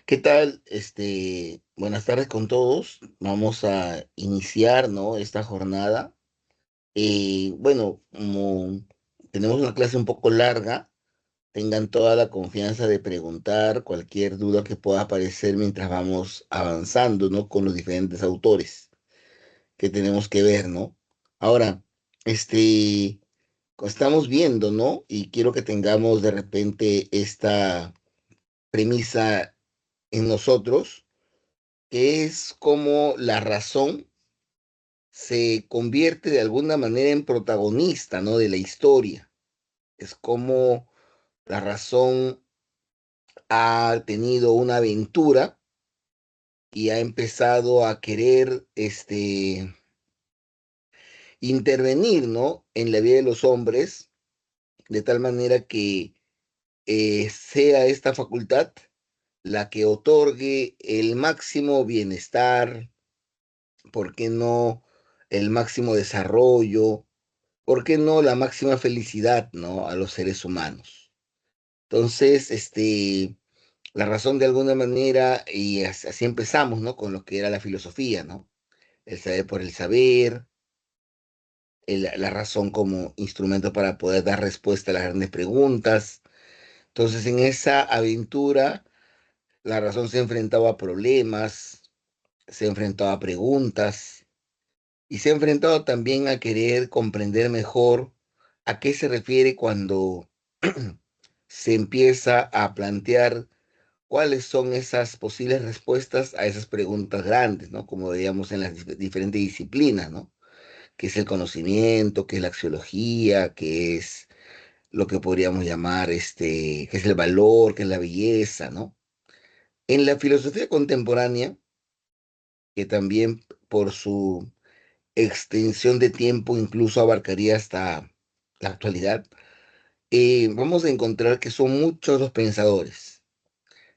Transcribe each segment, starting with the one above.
¿Qué tal? Buenas tardes con todos. Vamos a iniciar, ¿no? Esta jornada. Bueno, como tenemos una clase un poco larga, tengan toda la confianza de preguntar cualquier duda que pueda aparecer mientras vamos avanzando, ¿no? Con los diferentes autores que tenemos que ver, ¿no? Ahora, este, estamos viendo, ¿no? Y quiero que tengamos de repente esta premisa en nosotros, que es como la razón se convierte de alguna manera en protagonista, ¿no? De la historia. Es como la razón ha tenido una aventura y ha empezado a querer, intervenir, ¿no? En la vida de los hombres, de tal manera que sea esta facultad la que otorgue el máximo bienestar, ¿por qué no el máximo desarrollo? ¿Por qué no la máxima felicidad, ¿no? A los seres humanos. Entonces, la razón de alguna manera, y así empezamos, ¿no? Con lo que era la filosofía, ¿no? El saber por el saber, la razón como instrumento para poder dar respuesta a las grandes preguntas. Entonces, en esa aventura, la razón se enfrentaba a problemas, se enfrentaba a preguntas y se ha enfrentado también a querer comprender mejor a qué se refiere cuando se empieza a plantear cuáles son esas posibles respuestas a esas preguntas grandes, ¿no? Como veíamos en las diferentes disciplinas, ¿no? ¿Qué es el conocimiento? ¿Qué es la axiología? ¿Qué es lo que podríamos llamar, qué es el valor? ¿Qué es la belleza? ¿No? En la filosofía contemporánea, que también por su extensión de tiempo incluso abarcaría hasta la actualidad, vamos a encontrar que son muchos los pensadores.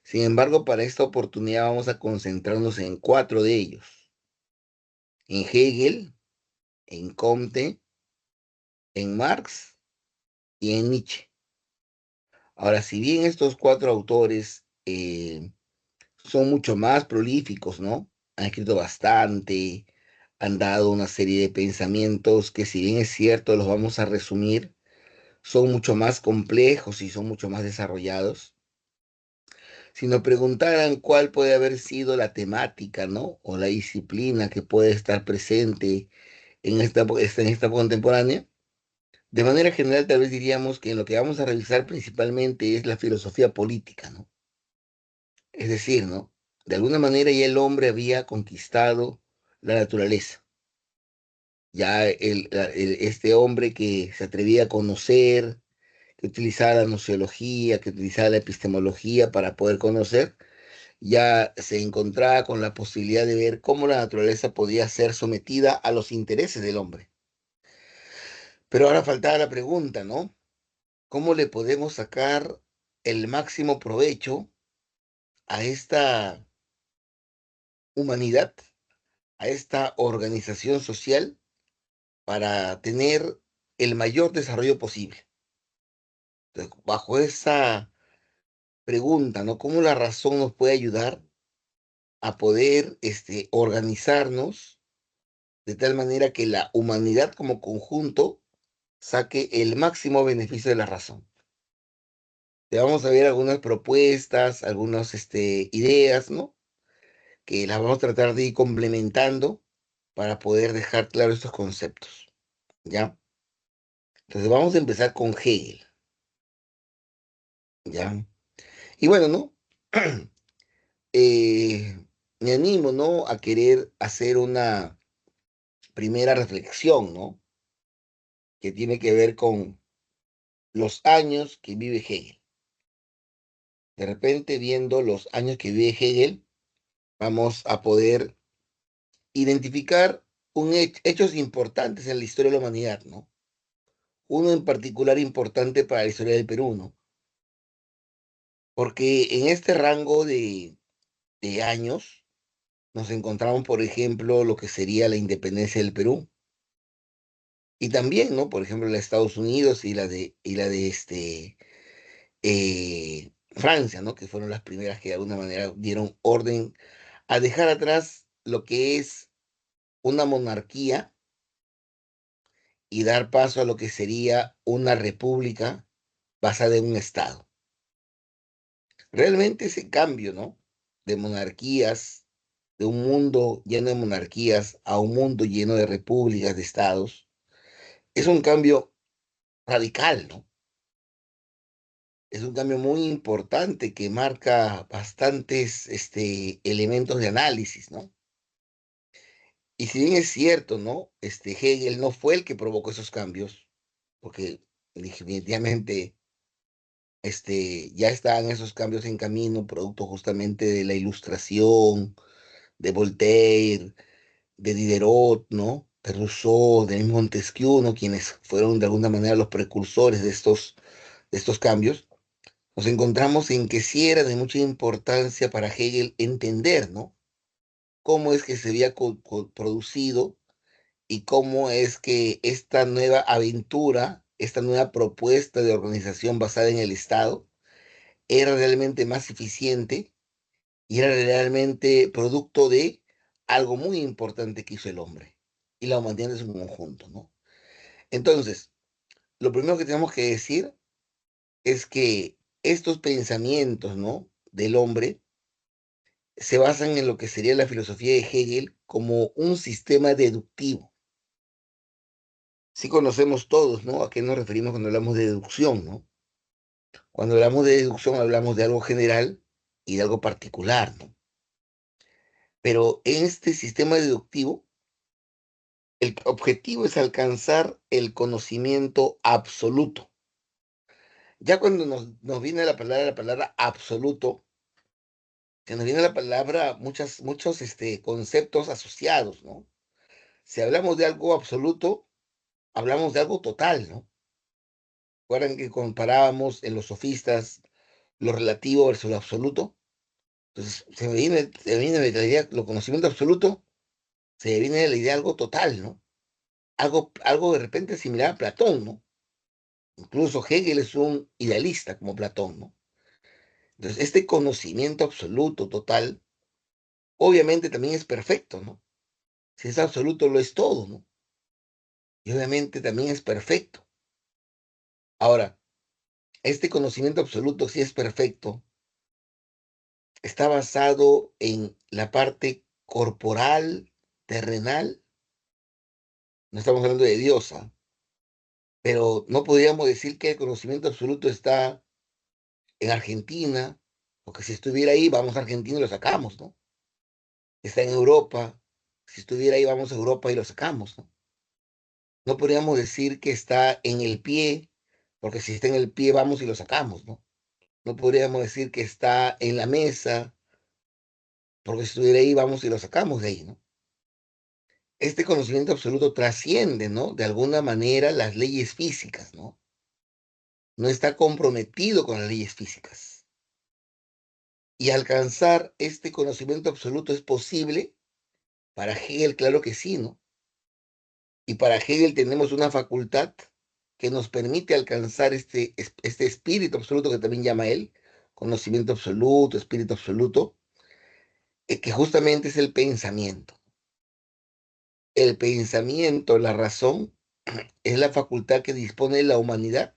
Sin embargo, para esta oportunidad vamos a concentrarnos en cuatro de ellos: en Hegel, en Comte, en Marx y en Nietzsche. Ahora, si bien estos cuatro autores son mucho más prolíficos, ¿no? Han escrito bastante, han dado una serie de pensamientos que, si bien es cierto, los vamos a resumir, son mucho más complejos y son mucho más desarrollados. Si nos preguntaran cuál puede haber sido la temática, ¿no? O la disciplina que puede estar presente en esta época contemporánea, de manera general tal vez diríamos que en lo que vamos a revisar principalmente es la filosofía política, ¿no? Es decir, ¿no? De alguna manera ya el hombre había conquistado la naturaleza. Ya este hombre que se atrevía a conocer, que utilizaba la nociología, que utilizaba la epistemología para poder conocer, ya se encontraba con la posibilidad de ver cómo la naturaleza podía ser sometida a los intereses del hombre. Pero ahora faltaba la pregunta, ¿no? ¿Cómo le podemos sacar el máximo provecho a esta humanidad, a esta organización social, para tener el mayor desarrollo posible? Entonces, bajo esa pregunta, ¿no? ¿Cómo la razón nos puede ayudar a poder organizarnos de tal manera que la humanidad como conjunto saque el máximo beneficio de la razón? Te vamos a ver algunas propuestas, algunas ideas, ¿no? Que las vamos a tratar de ir complementando para poder dejar claros estos conceptos, ¿ya? Entonces vamos a empezar con Hegel, ¿ya? Y bueno, ¿no? Eh, Me animo, ¿no? A querer hacer una primera reflexión, ¿no? Que tiene que ver con los años que vive Hegel. De repente, viendo los años que vive Hegel, vamos a poder identificar hechos importantes en la historia de la humanidad, ¿no? Uno en particular importante para la historia del Perú, ¿no? Porque en este rango de años nos encontramos, por ejemplo, lo que sería la independencia del Perú. Y también, ¿no? Por ejemplo, la de Estados Unidos y la de eh, Francia, ¿no? Que fueron las primeras que de alguna manera dieron orden a dejar atrás lo que es una monarquía y dar paso a lo que sería una república basada en un Estado. Realmente ese cambio, ¿no? De monarquías, de un mundo lleno de monarquías a un mundo lleno de repúblicas, de estados, es un cambio radical, ¿no? Es un cambio muy importante que marca bastantes elementos de análisis, ¿no? Y si bien es cierto, ¿no? Hegel no fue el que provocó esos cambios, porque definitivamente ya estaban esos cambios en camino, producto justamente de la Ilustración, de Voltaire, de Diderot, ¿no? De Rousseau, de Montesquieu, ¿no? Quienes fueron de alguna manera los precursores de estos cambios. Nos encontramos en que sí era de mucha importancia para Hegel entender, ¿no? Cómo es que se había producido y cómo es que esta nueva aventura, esta nueva propuesta de organización basada en el Estado, era realmente más eficiente y era realmente producto de algo muy importante que hizo el hombre y la humanidad es un conjunto, ¿no? Entonces, lo primero que tenemos que decir es que estos pensamientos, ¿no? Del hombre se basan en lo que sería la filosofía de Hegel como un sistema deductivo. Sí conocemos todos, ¿no? A qué nos referimos cuando hablamos de deducción, ¿no? Cuando hablamos de deducción hablamos de algo general y de algo particular, ¿no? Pero en este sistema deductivo, el objetivo es alcanzar el conocimiento absoluto. Ya cuando nos viene la palabra absoluto, se nos viene la palabra muchos conceptos asociados, ¿no? Si hablamos de algo absoluto, hablamos de algo total, ¿no? Recuerdan que comparábamos en los sofistas lo relativo versus lo absoluto. Entonces, se me viene la idea, lo conocimiento absoluto, se me viene la idea de algo total, ¿no? Algo de repente similar a Platón, ¿no? Incluso Hegel es un idealista como Platón, ¿no? Entonces, este conocimiento absoluto, total, obviamente también es perfecto, ¿no? Si es absoluto, lo es todo, ¿no? Y obviamente también es perfecto. Ahora, este conocimiento absoluto, si es perfecto, está basado en la parte corporal, terrenal. No estamos hablando de Dios, ¿ah? Pero no podríamos decir que el conocimiento absoluto está en Argentina, porque si estuviera ahí, vamos a Argentina y lo sacamos, ¿no? Está en Europa, si estuviera ahí, vamos a Europa y lo sacamos, ¿no? No podríamos decir que está en el pie, porque si está en el pie, vamos y lo sacamos, ¿no? No podríamos decir que está en la mesa, porque si estuviera ahí, vamos y lo sacamos de ahí, ¿no? Este conocimiento absoluto trasciende, ¿no? De alguna manera las leyes físicas, ¿no? No está comprometido con las leyes físicas. Y alcanzar este conocimiento absoluto es posible para Hegel, claro que sí, ¿no? Y para Hegel tenemos una facultad que nos permite alcanzar este espíritu absoluto que también llama él, conocimiento absoluto, espíritu absoluto, que justamente es el pensamiento. El pensamiento, la razón, es la facultad que dispone la humanidad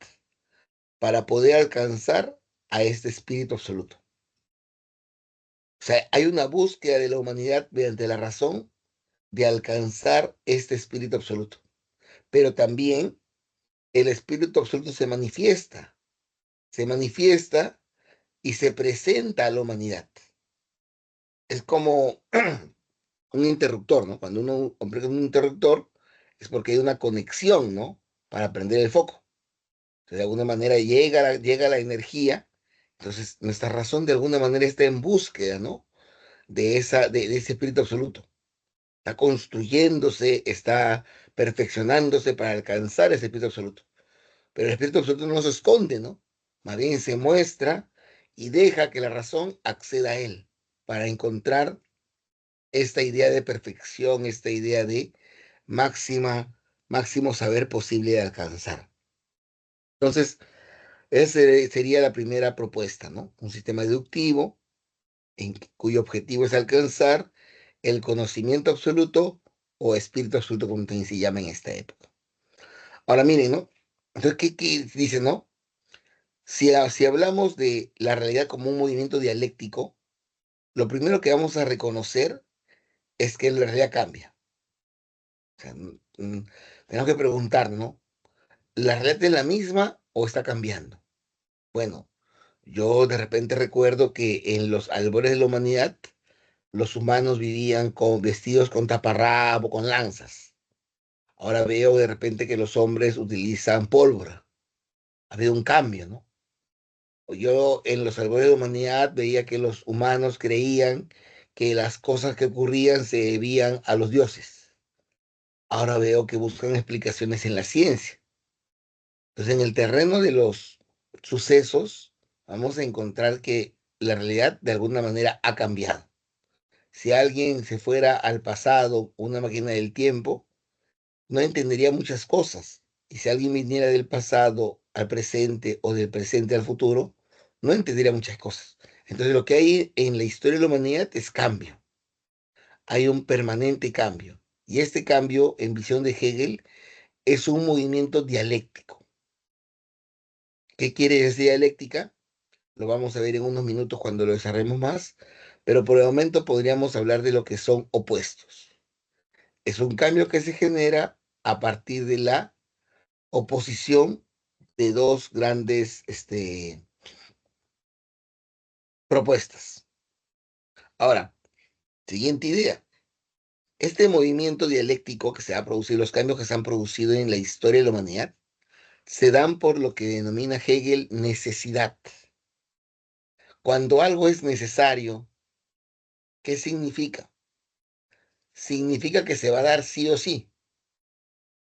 para poder alcanzar a este espíritu absoluto. O sea, hay una búsqueda de la humanidad mediante la razón de alcanzar este espíritu absoluto. Pero también el espíritu absoluto se manifiesta y se presenta a la humanidad. Es como un interruptor, ¿no? Cuando uno comprende un interruptor es porque hay una conexión, ¿no? Para prender el foco. Entonces, de alguna manera llega la energía, entonces nuestra razón de alguna manera está en búsqueda, ¿no? De ese espíritu absoluto. Está construyéndose, está perfeccionándose para alcanzar ese espíritu absoluto. Pero el espíritu absoluto no se esconde, ¿no? Más bien se muestra y deja que la razón acceda a él para encontrar esta idea de perfección, esta idea de máximo saber posible de alcanzar. Entonces, Esa sería la primera propuesta, ¿no? Un sistema deductivo cuyo objetivo es alcanzar el conocimiento absoluto o espíritu absoluto, como también se llama en esta época. Ahora miren, ¿no? Entonces, ¿qué dice, no? Si hablamos de la realidad como un movimiento dialéctico, lo primero que vamos a reconocer es que la realidad cambia. O sea, tenemos que preguntar, ¿no? ¿La realidad es la misma o está cambiando? Bueno, yo de repente recuerdo que en los albores de la humanidad, los humanos vivían vestidos con taparrabo, con lanzas. Ahora veo de repente que los hombres utilizan pólvora. Ha habido un cambio, ¿no? Yo en los albores de la humanidad veía que los humanos creían que las cosas que ocurrían se debían a los dioses. Ahora veo que buscan explicaciones en la ciencia. Entonces, en el terreno de los sucesos, vamos a encontrar que la realidad de alguna manera ha cambiado. Si alguien se fuera al pasado, una máquina del tiempo, no entendería muchas cosas. Y si alguien viniera del pasado al presente o del presente al futuro, no entendería muchas cosas. Entonces, lo que hay en la historia de la humanidad es cambio. Hay un permanente cambio. Y este cambio, en visión de Hegel, es un movimiento dialéctico. ¿Qué quiere decir dialéctica? Lo vamos a ver en unos minutos cuando lo desarrollemos más, pero por el momento podríamos hablar de lo que son opuestos. Es un cambio que se genera a partir de la oposición de dos grandes propuestas. Ahora, siguiente idea. Este movimiento dialéctico que se ha producido, los cambios que se han producido en la historia de la humanidad, se dan por lo que denomina Hegel necesidad. Cuando algo es necesario, ¿qué significa? Significa que se va a dar sí o sí,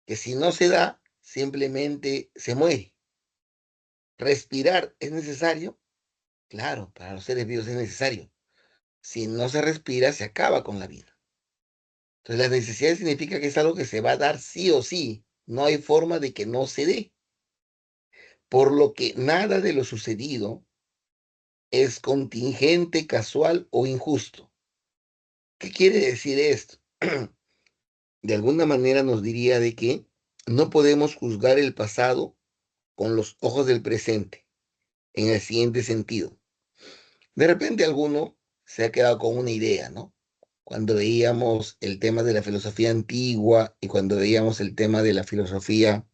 que si no se da, simplemente se muere. ¿Respirar es necesario? Claro, para los seres vivos es necesario. Si no se respira, se acaba con la vida. Entonces, la necesidad significa que es algo que se va a dar sí o sí. No hay forma de que no se dé. Por lo que nada de lo sucedido es contingente, casual o injusto. ¿Qué quiere decir esto? De alguna manera nos diría de que no podemos juzgar el pasado con los ojos del presente, en el siguiente sentido. De repente alguno se ha quedado con una idea, ¿no? Cuando veíamos el tema de la filosofía antigua y cuando veíamos el tema de la filosofía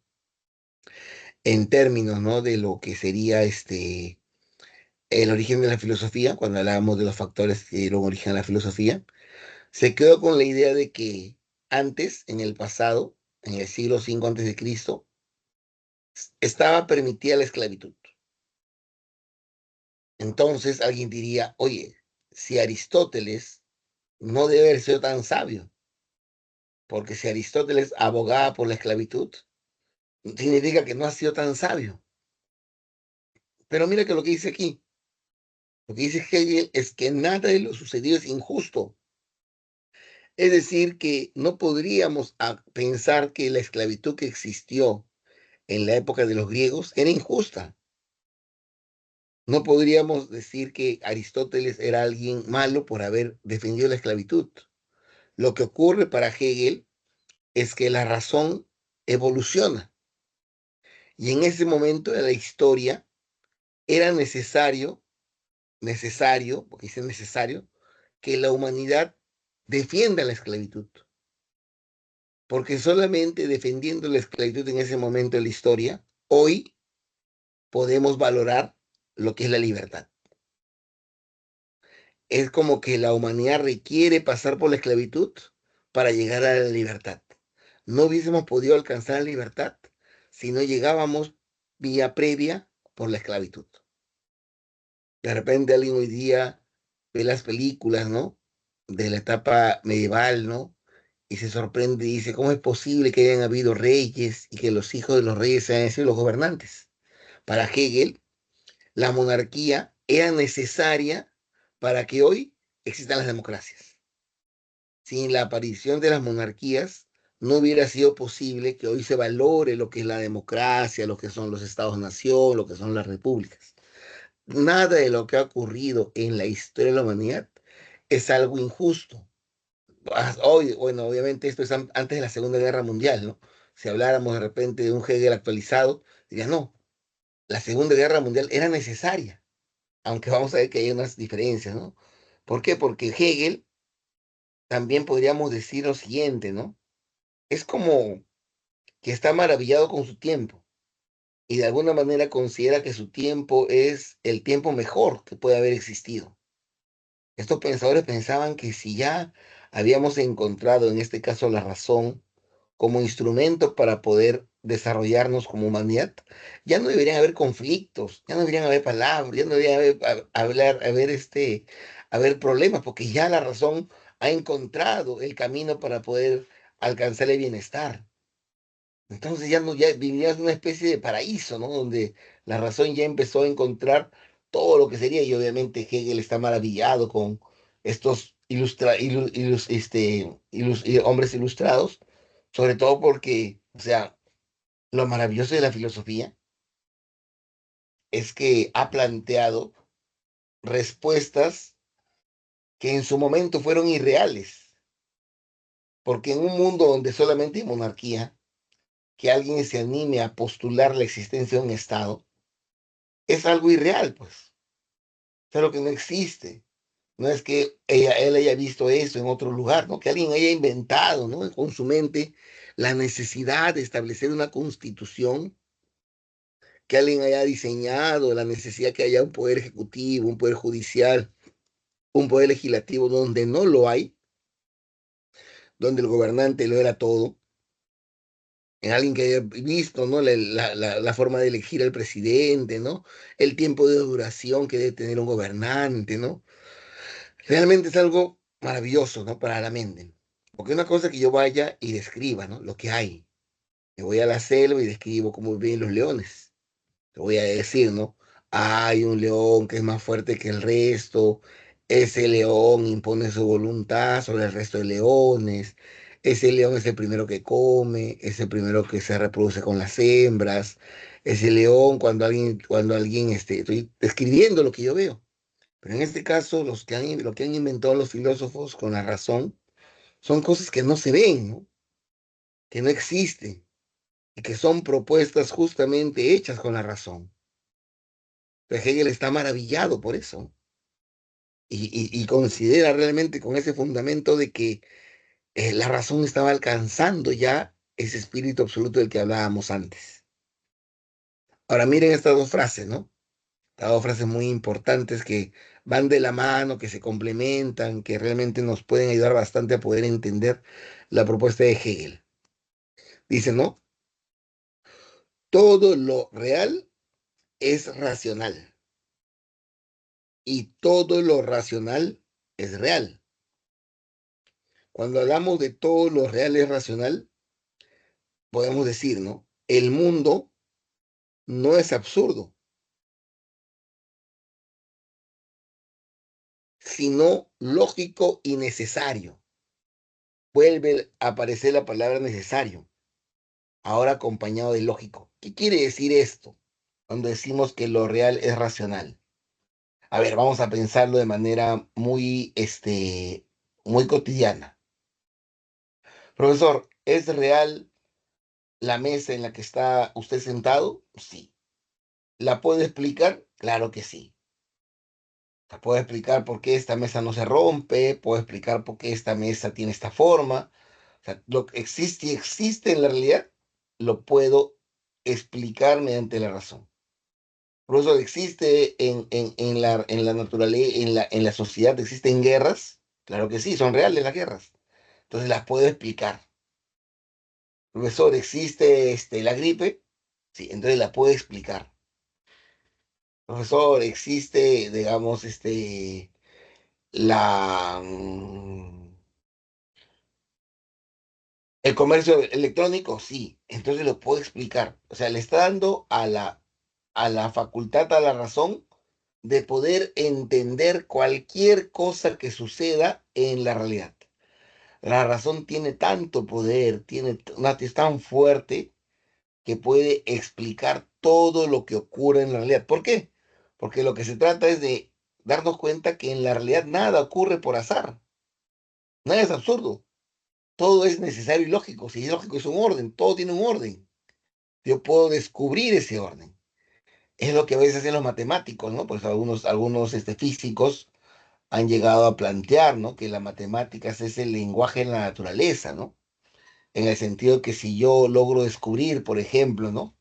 en términos, ¿no? De lo que sería el origen de la filosofía, cuando hablábamos de los factores que dieron origen a la filosofía, se quedó con la idea de que antes, en el pasado, en el siglo V antes de Cristo, estaba permitida la esclavitud. Entonces alguien diría, oye, si Aristóteles no debe haber sido tan sabio, porque si Aristóteles abogaba por la esclavitud, significa que no ha sido tan sabio. Pero mira que lo que dice aquí, lo que dice Hegel es que nada de lo sucedido es injusto. Es decir, que no podríamos pensar que la esclavitud que existió en la época de los griegos era injusta. No podríamos decir que Aristóteles era alguien malo por haber defendido la esclavitud. Lo que ocurre para Hegel es que la razón evoluciona y en ese momento de la historia era necesario, porque dice necesario, que la humanidad defienda la esclavitud, porque solamente defendiendo la esclavitud en ese momento de la historia, hoy podemos valorar lo que es la libertad. Es como que la humanidad requiere pasar por la esclavitud para llegar a la libertad. No hubiésemos podido alcanzar la libertad si no llegábamos vía previa por la esclavitud. De repente alguien hoy día ve las películas, ¿no? De la etapa medieval, ¿no? Y se sorprende y dice, ¿cómo es posible que hayan habido reyes y que los hijos de los reyes sean sido los gobernantes? Para Hegel, la monarquía era necesaria para que hoy existan las democracias. Sin la aparición de las monarquías, no hubiera sido posible que hoy se valore lo que es la democracia, lo que son los estados-nación, lo que son las repúblicas. Nada de lo que ha ocurrido en la historia de la humanidad es algo injusto. Hoy, bueno, obviamente esto es antes de la Segunda Guerra Mundial, ¿no? Si habláramos de repente de un Hegel actualizado, diría, no, la Segunda Guerra Mundial era necesaria, aunque vamos a ver que hay unas diferencias, ¿no? ¿Por qué? Porque Hegel también podríamos decir lo siguiente, ¿no? Es como que está maravillado con su tiempo y de alguna manera considera que su tiempo es el tiempo mejor que puede haber existido. Estos pensadores pensaban que si ya habíamos encontrado en este caso la razón como instrumento para poder desarrollarnos como humanidad, ya no deberían haber conflictos, ya no deberían haber palabras, ya no deberían haber problemas, porque ya la razón ha encontrado el camino para poder alcanzar el bienestar. Entonces ya no, ya vivirías una especie de paraíso, ¿no? Donde la razón ya empezó a encontrar todo lo que sería, y obviamente Hegel está maravillado con estos hombres ilustrados, sobre todo porque, o sea, lo maravilloso de la filosofía es que ha planteado respuestas que en su momento fueron irreales, porque en un mundo donde solamente hay monarquía, que alguien se anime a postular la existencia de un Estado, es algo irreal, pues. Es algo que no existe. No es que él haya visto eso en otro lugar, ¿no? Que alguien haya inventado, ¿no? Con su mente la necesidad de establecer una constitución, que alguien haya diseñado la necesidad que haya un poder ejecutivo, un poder judicial, un poder legislativo donde no lo hay, donde el gobernante lo era todo, en alguien que haya visto, ¿no? La forma de elegir al presidente, ¿no? El tiempo de duración que debe tener un gobernante, ¿no? Realmente es algo maravilloso, ¿no? Para la mente. Porque una cosa es que yo vaya y describa, ¿no? Lo que hay. Me voy a la selva y describo cómo viven los leones. Te voy a decir, ¿no? Hay un león que es más fuerte que el resto. Ese león impone su voluntad sobre el resto de leones. Ese león es el primero que come, es el primero que se reproduce con las hembras. Ese león, estoy describiendo lo que yo veo. Pero en este caso, lo que han inventado los filósofos con la razón son cosas que no se ven, ¿no? Que no existen y que son propuestas justamente hechas con la razón. Pero Hegel está maravillado por eso y considera realmente con ese fundamento de que la razón estaba alcanzando ya ese espíritu absoluto del que hablábamos antes. Ahora miren estas dos frases, ¿no? Estas dos frases muy importantes que van de la mano, que se complementan, que realmente nos pueden ayudar bastante a poder entender la propuesta de Hegel. Dice, ¿no? Todo lo real es racional y todo lo racional es real. Cuando hablamos de todo lo real es racional, podemos decir, ¿no? El mundo no es absurdo, sino lógico y necesario. Vuelve a aparecer la palabra necesario, ahora acompañado de lógico. ¿Qué quiere decir esto cuando decimos que lo real es racional? A ver, vamos a pensarlo de manera muy cotidiana. Profesor, ¿es real la mesa en la que está usted sentado? Sí. ¿La puede explicar? Claro que sí. La puedo explicar por qué esta mesa no se rompe, puedo explicar por qué esta mesa tiene esta forma. O sea, lo que existe y existe en la realidad, lo puedo explicar mediante la razón. Por eso existe en la naturaleza, en la sociedad, existen guerras. Claro que sí, son reales las guerras. Entonces las puedo explicar. Profesor, ¿existe la gripe? Sí, entonces la puedo explicar. Profesor, existe, digamos, la, mm, el comercio electrónico, sí, entonces lo puedo explicar. O sea, le está dando a la facultad, a la razón, de poder entender cualquier cosa que suceda en la realidad. La razón tiene tanto poder, es tan fuerte que puede explicar todo lo que ocurre en la realidad. ¿Por qué? Porque lo que se trata es de darnos cuenta que en la realidad nada ocurre por azar, nada es absurdo, todo es necesario y lógico. Si es lógico es un orden, todo tiene un orden. Yo puedo descubrir ese orden. Es lo que a veces hacen los matemáticos, ¿no? Pues algunos físicos han llegado a plantear, ¿no? Que las matemáticas es el lenguaje de la naturaleza, ¿no? En el sentido que si yo logro descubrir, por ejemplo, ¿no?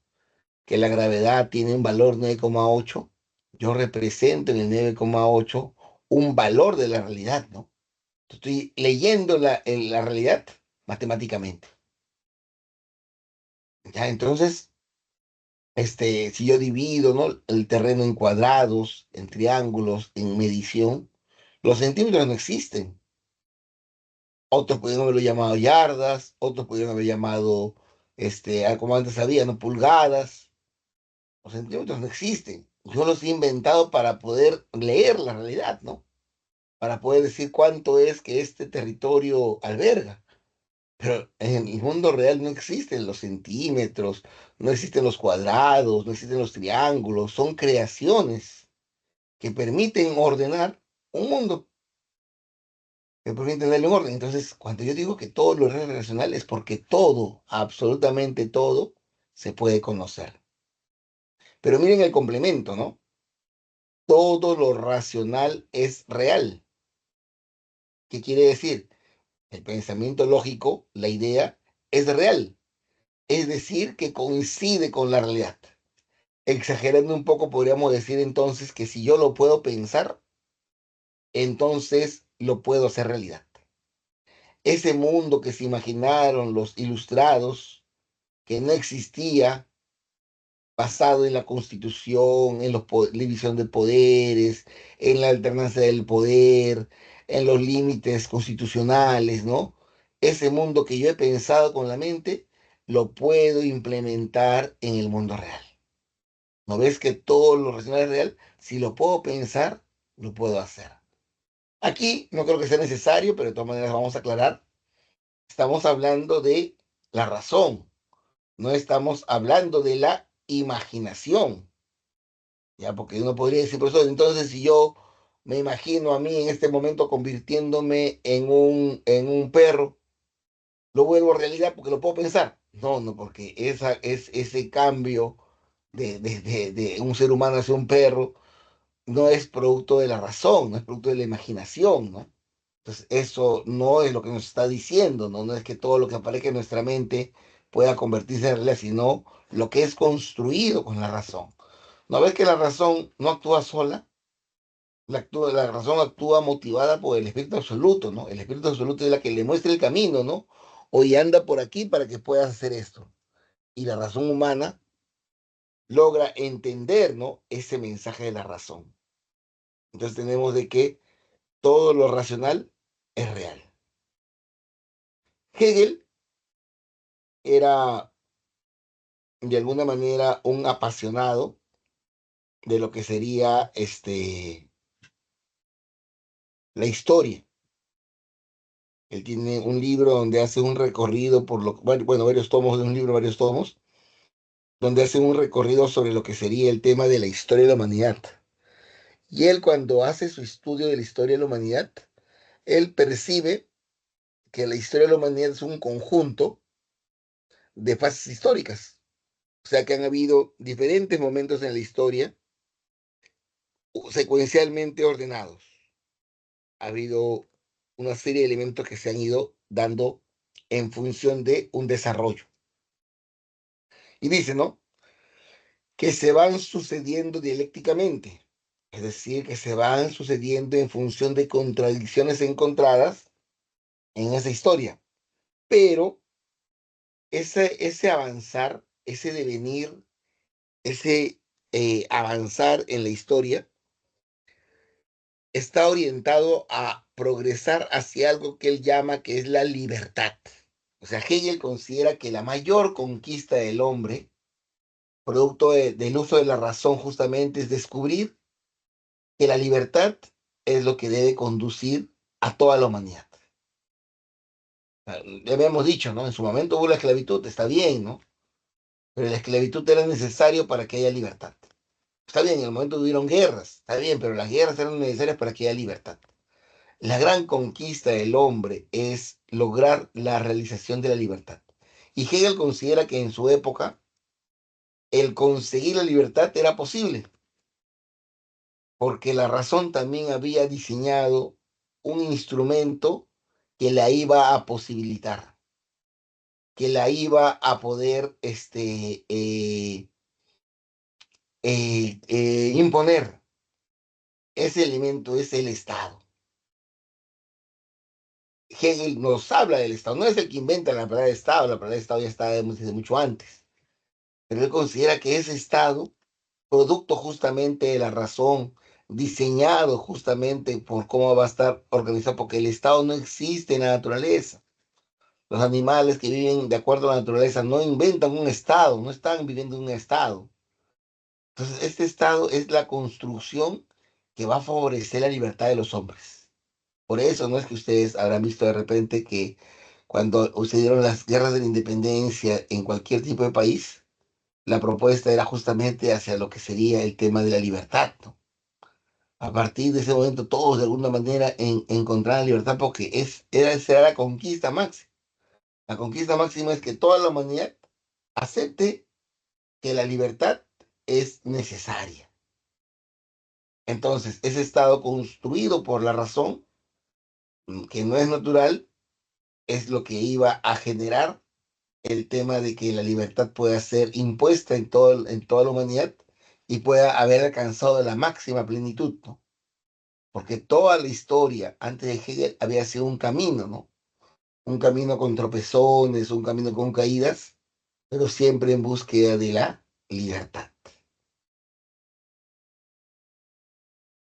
Que la gravedad tiene un valor 9,8, yo represento en el 9,8 un valor de la realidad, ¿no? Estoy leyendo en la realidad matemáticamente. Ya, entonces, si yo divido, ¿no? El terreno en cuadrados, en triángulos, en medición, los centímetros no existen. Otros pudieron haberlo llamado yardas, otros pudieron haber llamado, como antes había, ¿no? Pulgadas. Los centímetros no existen. Yo los he inventado para poder leer la realidad, ¿no? Para poder decir cuánto es que este territorio alberga. Pero en el mundo real no existen los centímetros, no existen los cuadrados, no existen los triángulos. Son creaciones que permiten ordenar un mundo, que permiten darle un orden. Entonces, cuando yo digo que todo lo es relacional es porque todo, absolutamente todo, se puede conocer. Pero miren el complemento, ¿no? Todo lo racional es real. ¿Qué quiere decir? El pensamiento lógico, la idea, es real. Es decir, que coincide con la realidad. Exagerando un poco, podríamos decir entonces que si yo lo puedo pensar, entonces lo puedo hacer realidad. Ese mundo que se imaginaron los ilustrados, que no existía, basado en la Constitución, en la división de poderes, en la alternancia del poder, en los límites constitucionales, ¿no? Ese mundo que yo he pensado con la mente, lo puedo implementar en el mundo real. ¿No ves que todo lo racional es real? Si lo puedo pensar, lo puedo hacer. Aquí no creo que sea necesario, pero de todas maneras vamos a aclarar. Estamos hablando de la razón, no estamos hablando de la imaginación. Ya, porque uno podría decir, profesor, entonces si yo me imagino a mí en este momento convirtiéndome en un perro, lo vuelvo a realidad porque lo puedo pensar. No, no, porque ese cambio de un ser humano hacia un perro no es producto de la razón, no es producto de la imaginación, ¿no? Entonces, eso no es lo que nos está diciendo, ¿no? No es que todo lo que aparezca en nuestra mente pueda convertirse en realidad, sino lo que es construido con la razón. ¿No ves que la razón no actúa sola? La razón actúa motivada por el espíritu absoluto, ¿no? El espíritu absoluto es la que le muestra el camino, ¿no? Oye, anda por aquí para que puedas hacer esto. Y la razón humana logra entender, ¿no? Ese mensaje de la razón. Entonces tenemos de que todo lo racional es real. Hegel era de alguna manera un apasionado de lo que sería la historia. Él tiene un libro donde hace un recorrido bueno, varios tomos de un libro, varios tomos, donde hace un recorrido sobre lo que sería el tema de la historia de la humanidad. Y él cuando hace su estudio de la historia de la humanidad, él percibe que la historia de la humanidad es un conjunto de fases históricas. O sea que han habido diferentes momentos en la historia secuencialmente ordenados. Ha habido una serie de elementos que se han ido dando en función de un desarrollo. Y dice, ¿no? Que se van sucediendo dialécticamente, es decir, que se van sucediendo en función de contradicciones encontradas en esa historia. Pero ese avanzar, ese devenir, ese avanzar en la historia está orientado a progresar hacia algo que él llama que es la libertad. O sea, Hegel considera que la mayor conquista del hombre, producto del uso de la razón justamente, es descubrir que la libertad es lo que debe conducir a toda la humanidad. Ya habíamos dicho, ¿no? En su momento hubo la esclavitud, está bien, ¿no? Pero la esclavitud era necesario para que haya libertad. Está bien, en el momento hubieron guerras, está bien, pero las guerras eran necesarias para que haya libertad. La gran conquista del hombre es lograr la realización de la libertad. Y Hegel considera que en su época el conseguir la libertad era posible, porque la razón también había diseñado un instrumento que la iba a posibilitar, que la iba a poder imponer. Ese elemento es el Estado. Hegel nos habla del Estado, no es el que inventa la palabra Estado, la palabra Estado ya está desde mucho antes, pero él considera que ese Estado, producto justamente de la razón, diseñado justamente por cómo va a estar organizado, porque el Estado no existe en la naturaleza. Los animales que viven de acuerdo a la naturaleza no inventan un Estado, no están viviendo en un Estado. Entonces, este Estado es la construcción que va a favorecer la libertad de los hombres. Por eso no es que ustedes habrán visto de repente que cuando sucedieron las guerras de la independencia en cualquier tipo de país, la propuesta era justamente hacia lo que sería el tema de la libertad, ¿no? A partir de ese momento todos de alguna manera encontraron libertad porque esa era la conquista máxima. La conquista máxima es que toda la humanidad acepte que la libertad es necesaria. Entonces, ese estado construido por la razón, que no es natural, es lo que iba a generar el tema de que la libertad pueda ser impuesta en toda la humanidad y pueda haber alcanzado la máxima plenitud, ¿no? Porque toda la historia antes de Hegel había sido un camino, ¿no? Un camino con tropezones, un camino con caídas, pero siempre en búsqueda de la libertad.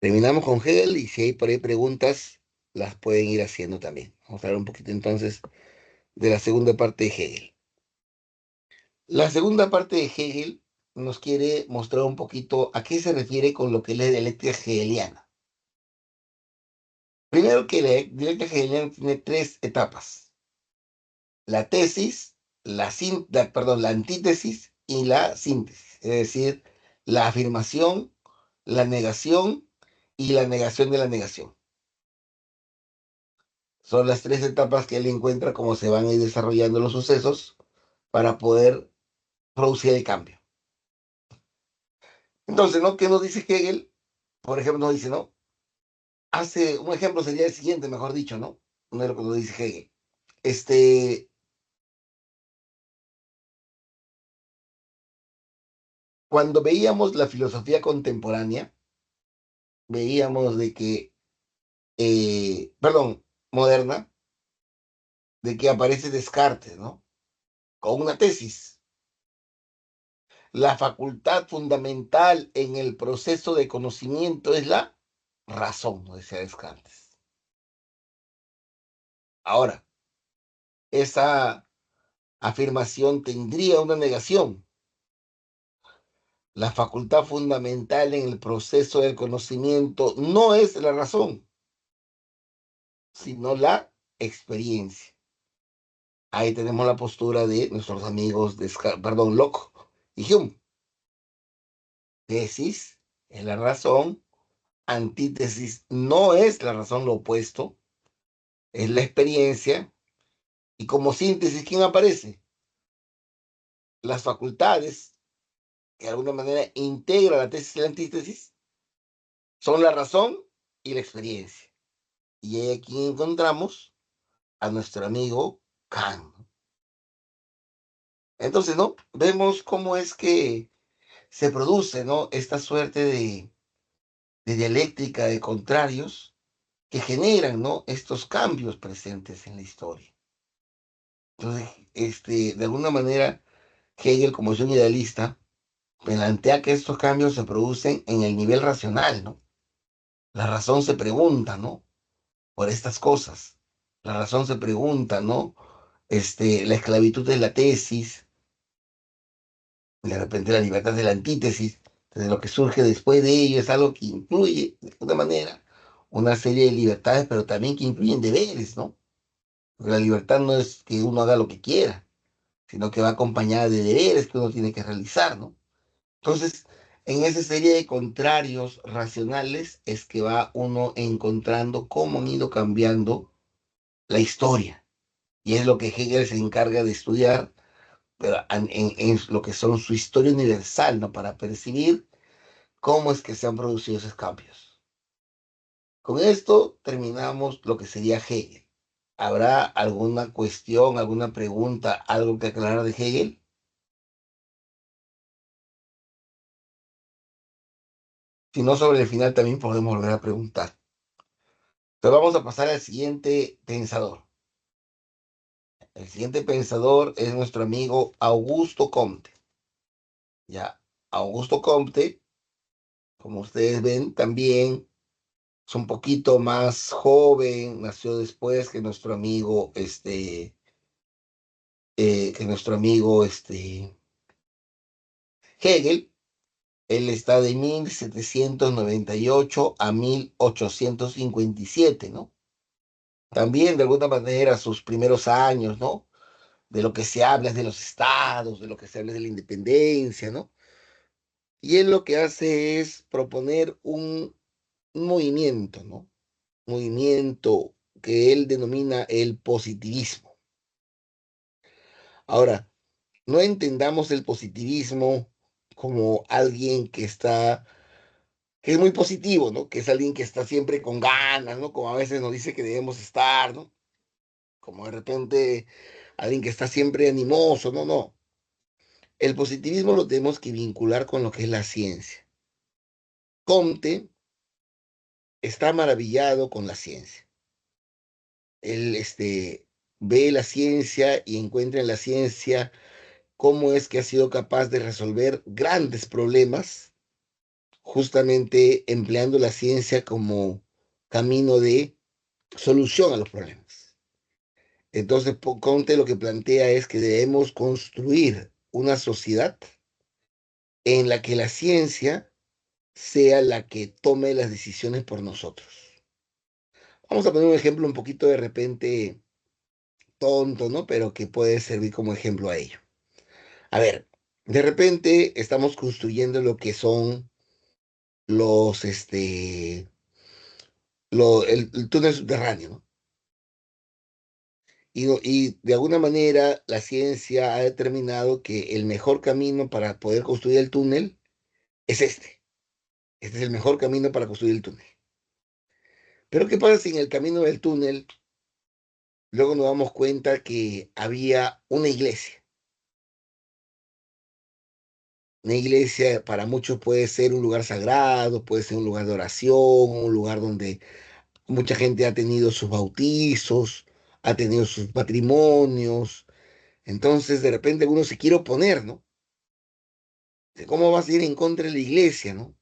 Terminamos con Hegel y si hay por ahí preguntas, las pueden ir haciendo también. Vamos a hablar un poquito entonces de la segunda parte de Hegel. La segunda parte de Hegel nos quiere mostrar un poquito a qué se refiere con lo que es la dialéctica hegeliana. Primero que la dialéctica hegeliana tiene tres etapas: la tesis, perdón, la antítesis y la síntesis, es decir, la afirmación, la negación y la negación de la negación. Son las tres etapas que él encuentra cómo se van a ir desarrollando los sucesos para poder producir el cambio. Entonces, ¿no? ¿Qué nos dice Hegel? Por ejemplo, nos dice, ¿no? Hace un ejemplo sería el siguiente, mejor dicho, ¿no? No es lo que nos dice Hegel. Este, cuando veíamos la filosofía contemporánea, veíamos de que, perdón, moderna, de que aparece Descartes, ¿no? Con una tesis. La facultad fundamental en el proceso de conocimiento es la razón, ¿no? Decía Descartes. Ahora, esa afirmación tendría una negación. La facultad fundamental en el proceso del conocimiento no es la razón, sino la experiencia. Ahí tenemos la postura de nuestros amigos, perdón, Locke y Hume. Tesis es la razón, antítesis no es la razón, lo opuesto, es la experiencia, y como síntesis, ¿quién aparece? Las facultades, que de alguna manera integra la tesis y la antítesis, son la razón y la experiencia. Y aquí encontramos a nuestro amigo Kant. Entonces, ¿no? Vemos cómo es que se produce, ¿no? Esta suerte de dialéctica de contrarios que generan, ¿no? Estos cambios presentes en la historia. Entonces, de alguna manera, Hegel, como es un idealista, plantea que estos cambios se producen en el nivel racional, ¿no? La razón se pregunta, ¿no? Por estas cosas. La razón se pregunta, ¿no? La esclavitud es la tesis, de repente la libertad es la antítesis. Entonces, lo que surge después de ello es algo que incluye, de alguna manera, una serie de libertades, pero también que incluyen deberes, ¿no? La libertad no es que uno haga lo que quiera, sino que va acompañada de deberes que uno tiene que realizar, ¿no? Entonces, en esa serie de contrarios racionales es que va uno encontrando cómo han ido cambiando la historia. Y es lo que Hegel se encarga de estudiar, pero en lo que son su historia universal, ¿no? Para percibir cómo es que se han producido esos cambios. Con esto terminamos lo que sería Hegel. ¿Habrá alguna cuestión, alguna pregunta, algo que aclarar de Hegel? Si no, sobre el final también podemos volver a preguntar. Entonces vamos a pasar al siguiente pensador. El siguiente pensador es nuestro amigo Augusto Comte. Ya, Augusto Comte, como ustedes ven, también es un poquito más joven, nació después que nuestro amigo, Hegel. Él está de 1798 a 1857, ¿no? También, de alguna manera, sus primeros años, ¿no? De lo que se habla es de los estados, de lo que se habla es de la independencia, ¿no? Y él lo que hace es proponer un movimiento, ¿no? Movimiento que él denomina el positivismo. Ahora, no entendamos el positivismo como alguien que es muy positivo, ¿no? Que es alguien que está siempre con ganas, ¿no? Como a veces nos dice que debemos estar, ¿no? Como de repente alguien que está siempre animoso, no, no. El positivismo lo tenemos que vincular con lo que es la ciencia. Comte está maravillado con la ciencia. Él, ve la ciencia y encuentra en la ciencia cómo es que ha sido capaz de resolver grandes problemas, justamente empleando la ciencia como camino de solución a los problemas. Entonces, Conte lo que plantea es que debemos construir una sociedad en la que la ciencia sea la que tome las decisiones por nosotros. Vamos a poner un ejemplo un poquito de repente tonto, ¿no? Pero que puede servir como ejemplo a ello. A ver, de repente estamos construyendo lo que son los, el túnel subterráneo, ¿no? Y de alguna manera la ciencia ha determinado que el mejor camino para poder construir el túnel es este. Este es el mejor camino para construir el túnel. Pero ¿qué pasa si en el camino del túnel luego nos damos cuenta que había una iglesia? Una iglesia para muchos puede ser un lugar sagrado, puede ser un lugar de oración, un lugar donde mucha gente ha tenido sus bautizos, ha tenido sus matrimonios. Entonces, de repente uno se quiere oponer, ¿no? ¿Cómo vas a ir en contra de la iglesia, ¿no?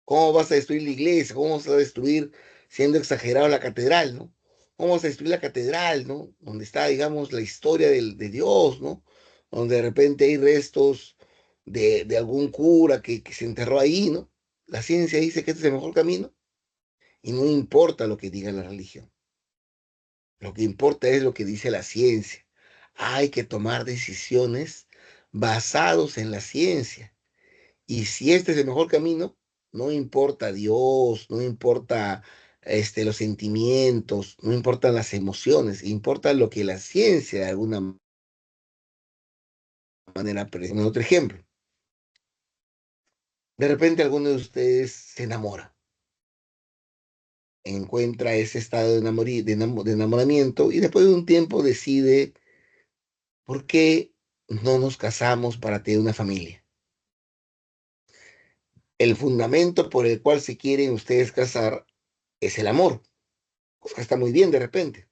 ¿Cómo vas a destruir la iglesia? ¿Cómo vas a destruir, siendo exagerado, la catedral, ¿no? ¿Cómo vas a destruir la catedral, ¿no? Donde está, digamos, la historia de Dios, ¿no? Donde de repente hay restos de algún cura que se enterró ahí, ¿no? La ciencia dice que este es el mejor camino y no importa lo que diga la religión. Lo que importa es lo que dice la ciencia. Hay que tomar decisiones basados en la ciencia. Y si este es el mejor camino, no importa Dios, no importa los sentimientos, no importan las emociones, importa lo que la ciencia de alguna manera presenta. Otro ejemplo, de repente alguno de ustedes se enamora, encuentra ese estado de enamoramiento y después de un tiempo decide, ¿por qué no nos casamos para tener una familia? El fundamento por el cual se quieren ustedes casar es el amor, cosa que está muy bien de repente.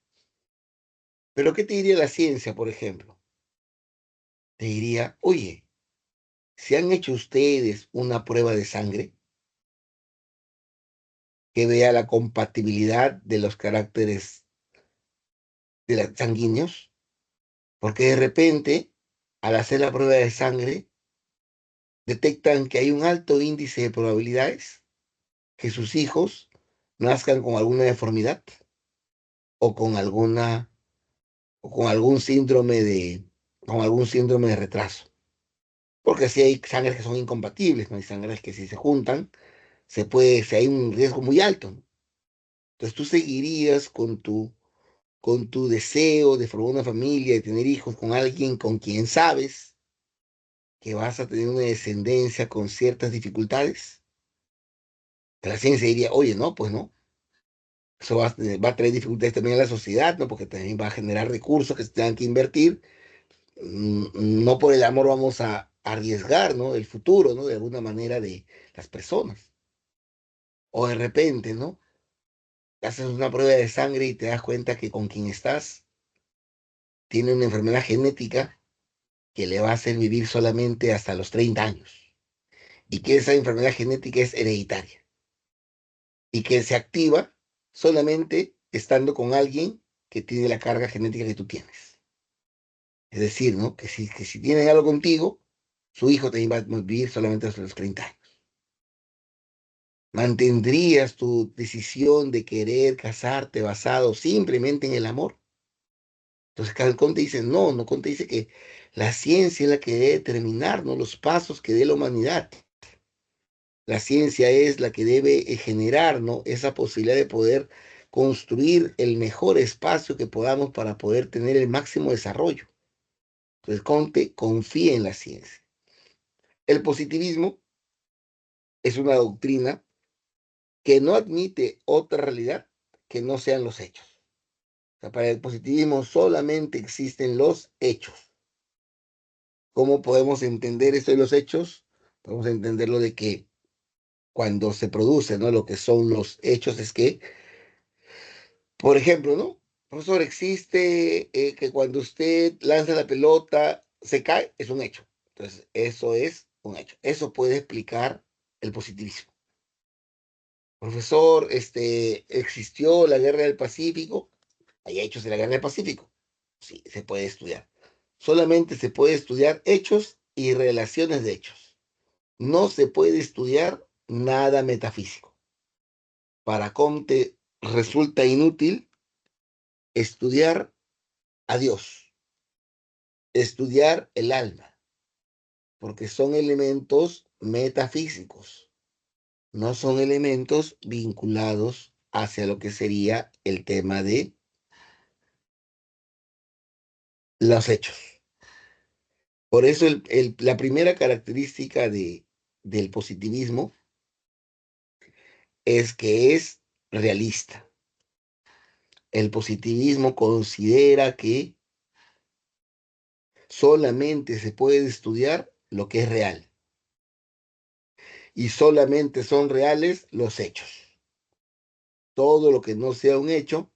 Pero ¿qué te diría la ciencia, por ejemplo? Te diría, oye, si han hecho ustedes una prueba de sangre que vea la compatibilidad de los caracteres de los sanguíneos, porque de repente, al hacer la prueba de sangre, detectan que hay un alto índice de probabilidades que sus hijos nazcan con alguna deformidad o con alguna o con algún síndrome de retraso. Porque si hay sangres que son incompatibles, no hay sangres que si se juntan, si hay un riesgo muy alto, ¿no? Entonces tú seguirías con tu deseo de formar una familia, de tener hijos con alguien con quien sabes que vas a tener una descendencia con ciertas dificultades. La ciencia diría, oye, no, pues no. Eso va a traer dificultades también a la sociedad, ¿no? Porque también va a generar recursos que se tengan que invertir. No por el amor vamos a arriesgar, ¿no? El futuro, ¿no? De alguna manera de las personas. O de repente, ¿no? Haces una prueba de sangre y te das cuenta que con quien estás tiene una enfermedad genética que le va a hacer vivir solamente hasta los 30 años. Y que esa enfermedad genética es hereditaria. Y que se activa solamente estando con alguien que tiene la carga genética que tú tienes. Es decir, ¿no? Que si tienen algo contigo, su hijo también va a vivir solamente hasta los 30 años. ¿Mantendrías tu decisión de querer casarte basado simplemente en el amor? Entonces, Conte dice, no, no, Conte dice que la ciencia es la que debe determinar, ¿no? Los pasos que dé la humanidad. La ciencia es la que debe generar, ¿no? Esa posibilidad de poder construir el mejor espacio que podamos para poder tener el máximo desarrollo. Entonces, Conte confía en la ciencia. El positivismo es una doctrina que no admite otra realidad que no sean los hechos. O sea, para el positivismo solamente existen los hechos. ¿Cómo podemos entender esto de los hechos? Podemos entenderlo de que cuando se produce, ¿no? Lo que son los hechos es que, por ejemplo, ¿no? Profesor, existe que cuando usted lanza la pelota, se cae, es un hecho. Entonces, eso es un hecho. Eso puede explicar el positivismo. Profesor, existió la guerra del Pacífico, hay hechos de la guerra del Pacífico. Sí, se puede estudiar. Solamente se puede estudiar hechos y relaciones de hechos. No se puede estudiar nada metafísico. Para Comte resulta inútil estudiar a Dios, estudiar el alma, porque son elementos metafísicos, no son elementos vinculados hacia lo que sería el tema de los hechos. Por eso la primera característica del positivismo es que es realista. El positivismo considera que solamente se puede estudiar lo que es real y solamente son reales los hechos. Todo lo que no sea un hecho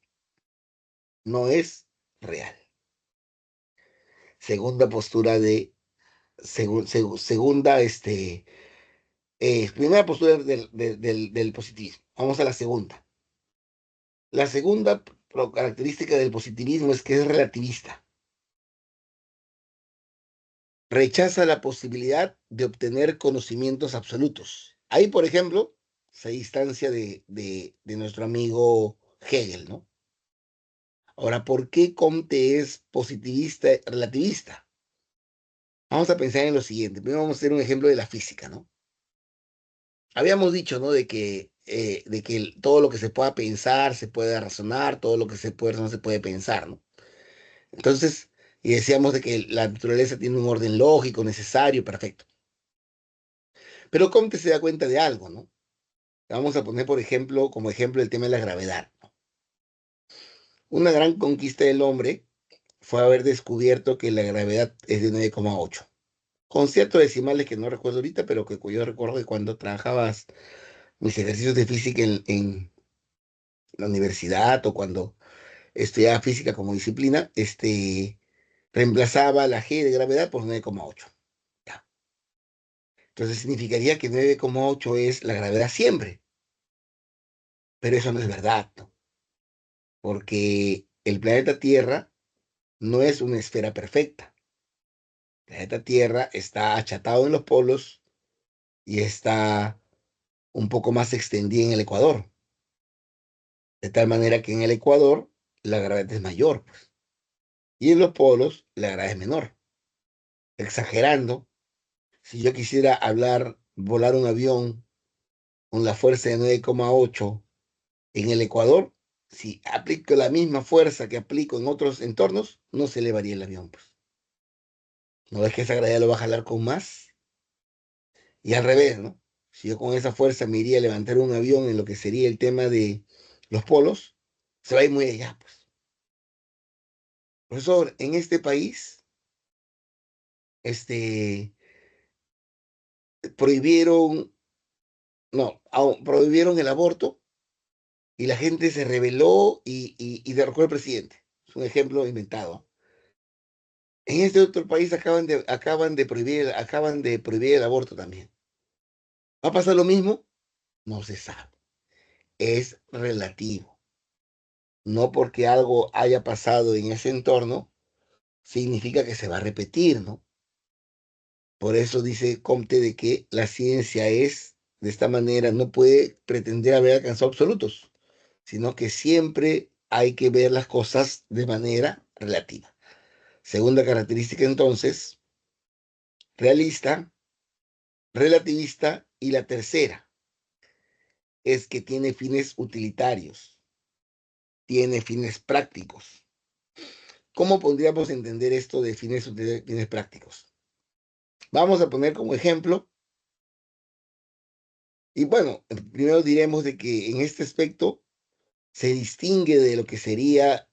no es real. Segunda postura segunda, primera postura del positivismo. Vamos a la segunda. La segunda característica del positivismo es que es relativista. Rechaza la posibilidad de obtener conocimientos absolutos. Ahí, por ejemplo, se distancia de nuestro amigo Hegel, ¿no? Ahora, ¿por qué Comte es positivista, relativista? Vamos a pensar en lo siguiente. Primero vamos a hacer un ejemplo de la física, ¿no? Habíamos dicho, ¿no? De que todo lo que se pueda pensar se puede razonar, todo lo que se puede razonar se puede pensar, ¿no? Entonces, y decíamos de que la naturaleza tiene un orden lógico, necesario, perfecto. Pero Comte se da cuenta de algo, ¿no? Vamos a poner, por ejemplo, como ejemplo el tema de la gravedad, ¿no? Una gran conquista del hombre fue haber descubierto que la gravedad es de 9,8. Con ciertos decimales que no recuerdo ahorita, pero que yo recuerdo que cuando trabajabas mis ejercicios de física en la universidad o cuando estudiaba física como disciplina, reemplazaba la G de gravedad por 9,8. Ya. Entonces significaría que 9,8 es la gravedad siempre, pero eso no es verdad, ¿no? Porque el planeta Tierra no es una esfera perfecta. El planeta Tierra está achatado en los polos y está un poco más extendida en el ecuador, de tal manera que en el ecuador la gravedad es mayor, pues. Y en los polos la gravedad es menor. Exagerando, si yo quisiera volar un avión con la fuerza de 9,8 en el Ecuador, si aplico la misma fuerza que aplico en otros entornos, no se elevaría el avión, pues. ¿No ves que esa gravedad lo va a jalar con más? Y al revés, ¿no? Si yo con esa fuerza me iría a levantar un avión en lo que sería el tema de los polos, se va a ir muy allá, pues. Profesor, en este país, este, prohibieron, no, prohibieron el aborto y la gente se rebeló y derrocó al presidente. Es un ejemplo inventado. En este otro país acaban de prohibir el aborto también. ¿Va a pasar lo mismo? No se sabe. Es relativo. No porque algo haya pasado en ese entorno, significa que se va a repetir, ¿no? Por eso dice Comte de que la ciencia es, de esta manera, no puede pretender haber alcanzado absolutos, sino que siempre hay que ver las cosas de manera relativa. Segunda característica, entonces, realista, relativista, y la tercera es que tiene fines utilitarios, tiene fines prácticos. ¿Cómo podríamos entender esto de fines prácticos? Vamos a poner como ejemplo, y bueno, primero diremos de que en este aspecto se distingue de lo que sería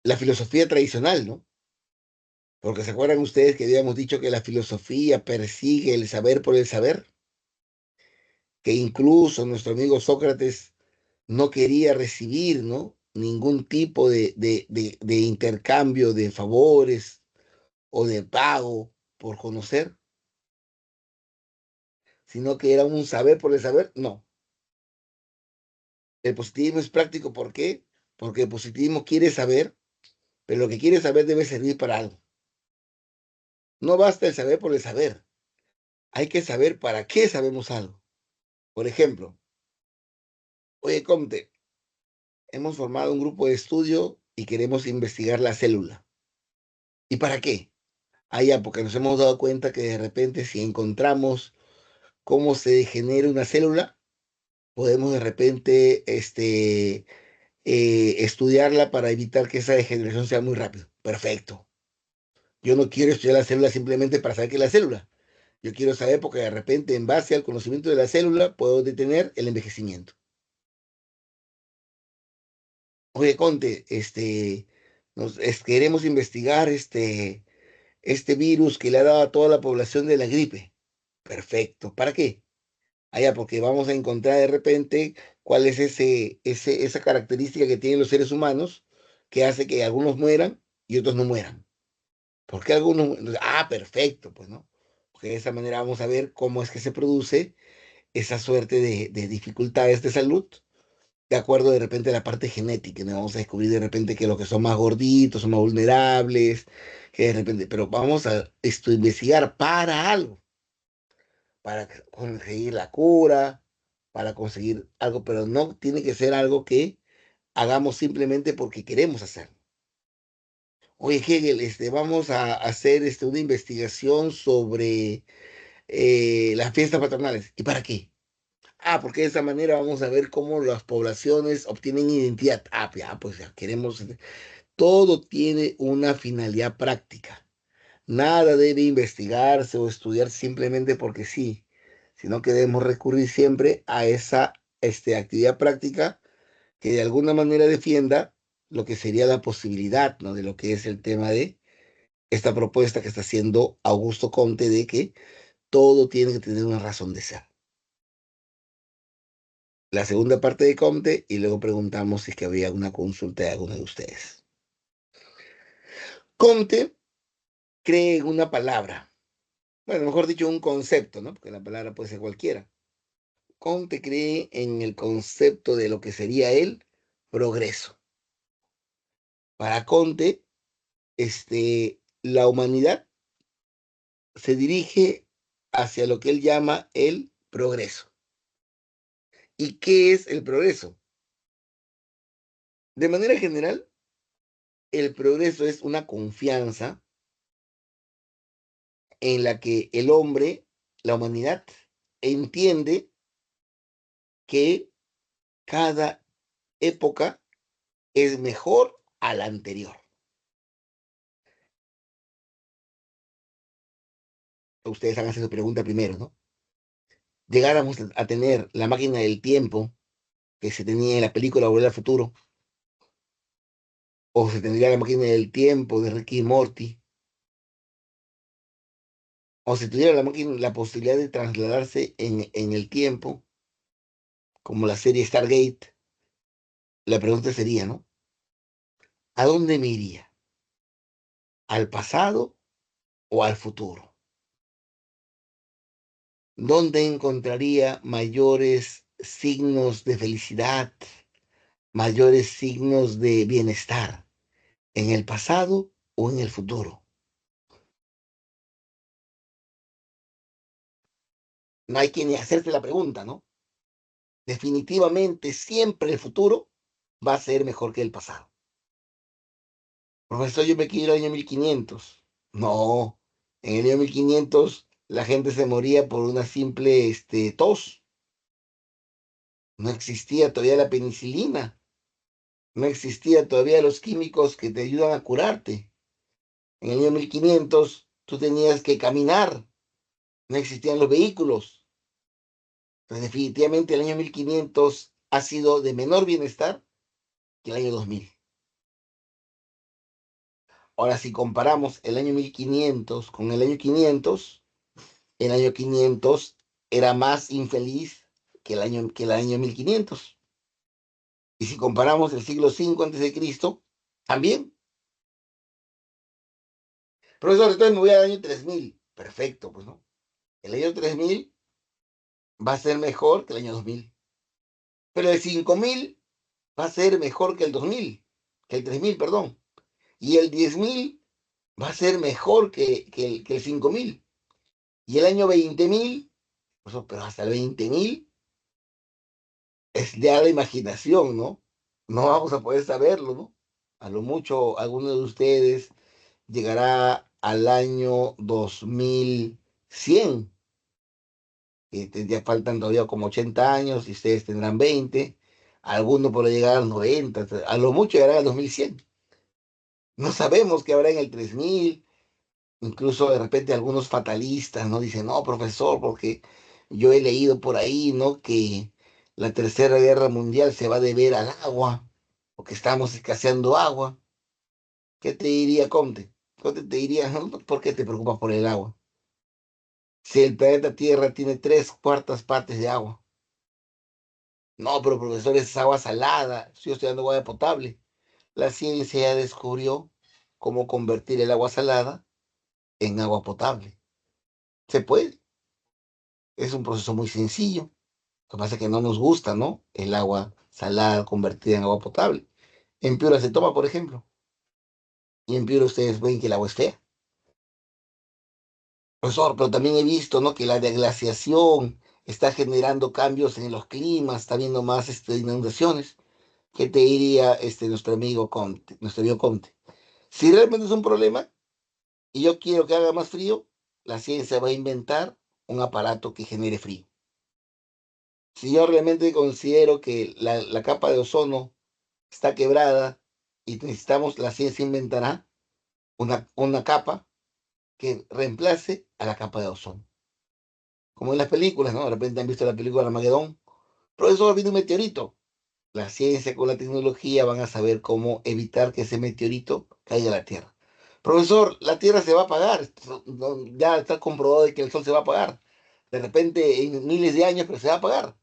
la filosofía tradicional, ¿no? Porque se acuerdan ustedes que habíamos dicho que la filosofía persigue el saber por el saber, que incluso nuestro amigo Sócrates no quería recibir, ¿no? Ningún tipo de intercambio de favores o de pago por conocer, sino que era un saber por el saber. No, el positivismo es práctico. ¿Por qué? Porque el positivismo quiere saber, pero lo que quiere saber debe servir para algo. No basta el saber por el saber, hay que saber para qué sabemos algo. Por ejemplo, oye, Comte, hemos formado un grupo de estudio y queremos investigar la célula. ¿Y para qué? Ah, ya, porque nos hemos dado cuenta que de repente si encontramos cómo se genera una célula, podemos de repente estudiarla para evitar que esa degeneración sea muy rápido. Perfecto. Yo no quiero estudiar la célula simplemente para saber qué es la célula. Yo quiero saber porque de repente en base al conocimiento de la célula puedo detener el envejecimiento. Oye, Conte, queremos investigar este virus que le ha dado a toda la población de la gripe. Perfecto. ¿Para qué? Allá, porque vamos a encontrar de repente cuál es esa característica que tienen los seres humanos que hace que algunos mueran y otros no mueran. ¿Por qué algunos? Ah, perfecto, pues, ¿no? Porque de esa manera vamos a ver cómo es que se produce esa suerte de dificultades de salud, de acuerdo de repente a la parte genética, ¿no? Vamos a descubrir de repente que los que son más gorditos son más vulnerables, que de repente, pero vamos a investigar para algo, para conseguir la cura, para conseguir algo, pero no tiene que ser algo que hagamos simplemente porque queremos hacerlo. Oye, Hegel, vamos a hacer una investigación sobre las fiestas patronales. ¿Y para qué? Ah, porque de esa manera vamos a ver cómo las poblaciones obtienen identidad. Ah, ya, pues ya queremos. Todo tiene una finalidad práctica. Nada debe investigarse o estudiar simplemente porque sí, sino que debemos recurrir siempre a esa actividad práctica que de alguna manera defienda lo que sería la posibilidad, ¿no? De lo que es el tema de esta propuesta que está haciendo Augusto Comte de que todo tiene que tener una razón de ser. La segunda parte de Comte y luego preguntamos si es que había una consulta de alguno de ustedes. Comte cree en una palabra, bueno, mejor dicho, un concepto, ¿no? Porque la palabra puede ser cualquiera. Comte cree en el concepto de lo que sería el progreso. Para Comte, la humanidad se dirige hacia lo que él llama el progreso. ¿Y qué es el progreso? De manera general, el progreso es una confianza en la que el hombre, la humanidad, entiende que cada época es mejor a la anterior. Ustedes hagan su pregunta primero, ¿no? Llegáramos a tener la máquina del tiempo que se tenía en la película Volver al Futuro, o se tendría la máquina del tiempo de Ricky y Morty, o se tuviera la máquina, la posibilidad de trasladarse en el tiempo, como la serie Stargate, la pregunta sería, ¿no? ¿A dónde me iría? ¿Al pasado o al futuro? ¿Dónde encontraría mayores signos de felicidad, mayores signos de bienestar? ¿En el pasado o en el futuro? No hay que ni hacerte la pregunta, ¿no? Definitivamente siempre el futuro va a ser mejor que el pasado. Profesor, yo me quiero ir al año 1500. No, en el año 1500 la gente se moría por una simple tos. No existía todavía la penicilina. No existía todavía los químicos que te ayudan a curarte. En el año 1500 tú tenías que caminar. No existían los vehículos. Entonces, definitivamente el año 1500 ha sido de menor bienestar que el año 2000. Ahora, si comparamos el año 1500 con el año 500 era más infeliz que el año 1500. Y si comparamos el siglo V antes de Cristo, también. Profesor, entonces me voy al año 3000. Perfecto, pues no. El año 3000 va a ser mejor que el año 2000. Pero el 5000 va a ser mejor que el 2000, que el 3000, perdón. Y el 10000 va a ser mejor que el 5000. Y el año 20000, pero hasta el 20000 es ya la imaginación, ¿no? No vamos a poder saberlo, ¿no? A lo mucho, alguno de ustedes llegará al año 2100, ya faltan todavía como 80 años y ustedes tendrán 20. Alguno podrá llegar a los 90, a lo mucho llegará al 2100. No sabemos qué habrá en el 3000. Incluso de repente algunos fatalistas, ¿no? Dicen, no, profesor, porque yo he leído por ahí, ¿no? Que la Tercera Guerra Mundial se va a deber al agua, porque estamos escaseando agua. ¿Qué te diría Conte? Conte te diría, "No, ¿por qué te preocupas por el agua? Si el planeta Tierra tiene tres cuartas partes de agua. No, pero profesor, es agua salada. Si yo estoy dando agua potable. La ciencia ya descubrió cómo convertir el agua salada en agua potable. Se puede. Es un proceso muy sencillo. Lo que pasa es que no nos gusta, ¿no? El agua salada convertida en agua potable. En Piura se toma, por ejemplo. Y en Piura ustedes ven que el agua es fea. Profesor, pero también he visto, ¿no? Que la deglaciación está generando cambios en los climas, está habiendo más inundaciones. ¿Qué te diría nuestro amigo Conte, nuestro amigo Conte? Si realmente es un problema y yo quiero que haga más frío, la ciencia va a inventar un aparato que genere frío. Si yo realmente considero que la capa de ozono está quebrada y necesitamos, la ciencia inventará una capa que reemplace a la capa de ozono. Como en las películas, ¿no? De repente han visto la película Armagedón. Profesor, viene un meteorito. La ciencia con la tecnología van a saber cómo evitar que ese meteorito caiga a la Tierra. Profesor, la Tierra se va a apagar. Ya está comprobado de que el Sol se va a apagar. De repente, en miles de años, pero se va a apagar.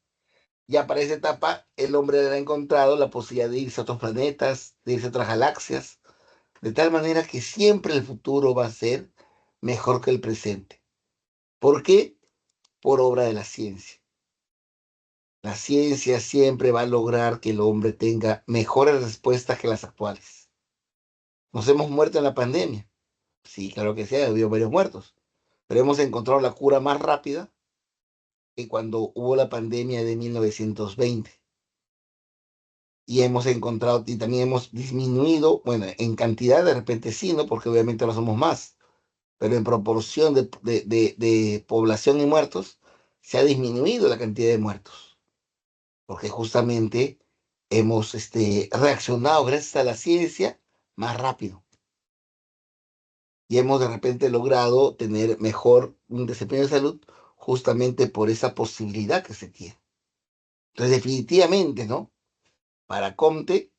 Ya para esa etapa, el hombre ha encontrado la posibilidad de irse a otros planetas, de irse a otras galaxias, de tal manera que siempre el futuro va a ser mejor que el presente. ¿Por qué? Por obra de la ciencia. La ciencia siempre va a lograr que el hombre tenga mejores respuestas que las actuales. Nos hemos muerto en la pandemia. Sí, claro que sí, ha habido varios muertos, pero hemos encontrado la cura más rápida que cuando hubo la pandemia de 1920. y hemos encontrado, y también hemos disminuido, bueno, en cantidad de repente sí, ¿no? Porque obviamente ahora somos más, pero en proporción de población y muertos, se ha disminuido la cantidad de muertos, porque justamente hemos reaccionado gracias a la ciencia más rápido y hemos de repente logrado tener mejor un desempeño de salud justamente por esa posibilidad que se tiene. Entonces, definitivamente, ¿no? Para Comte,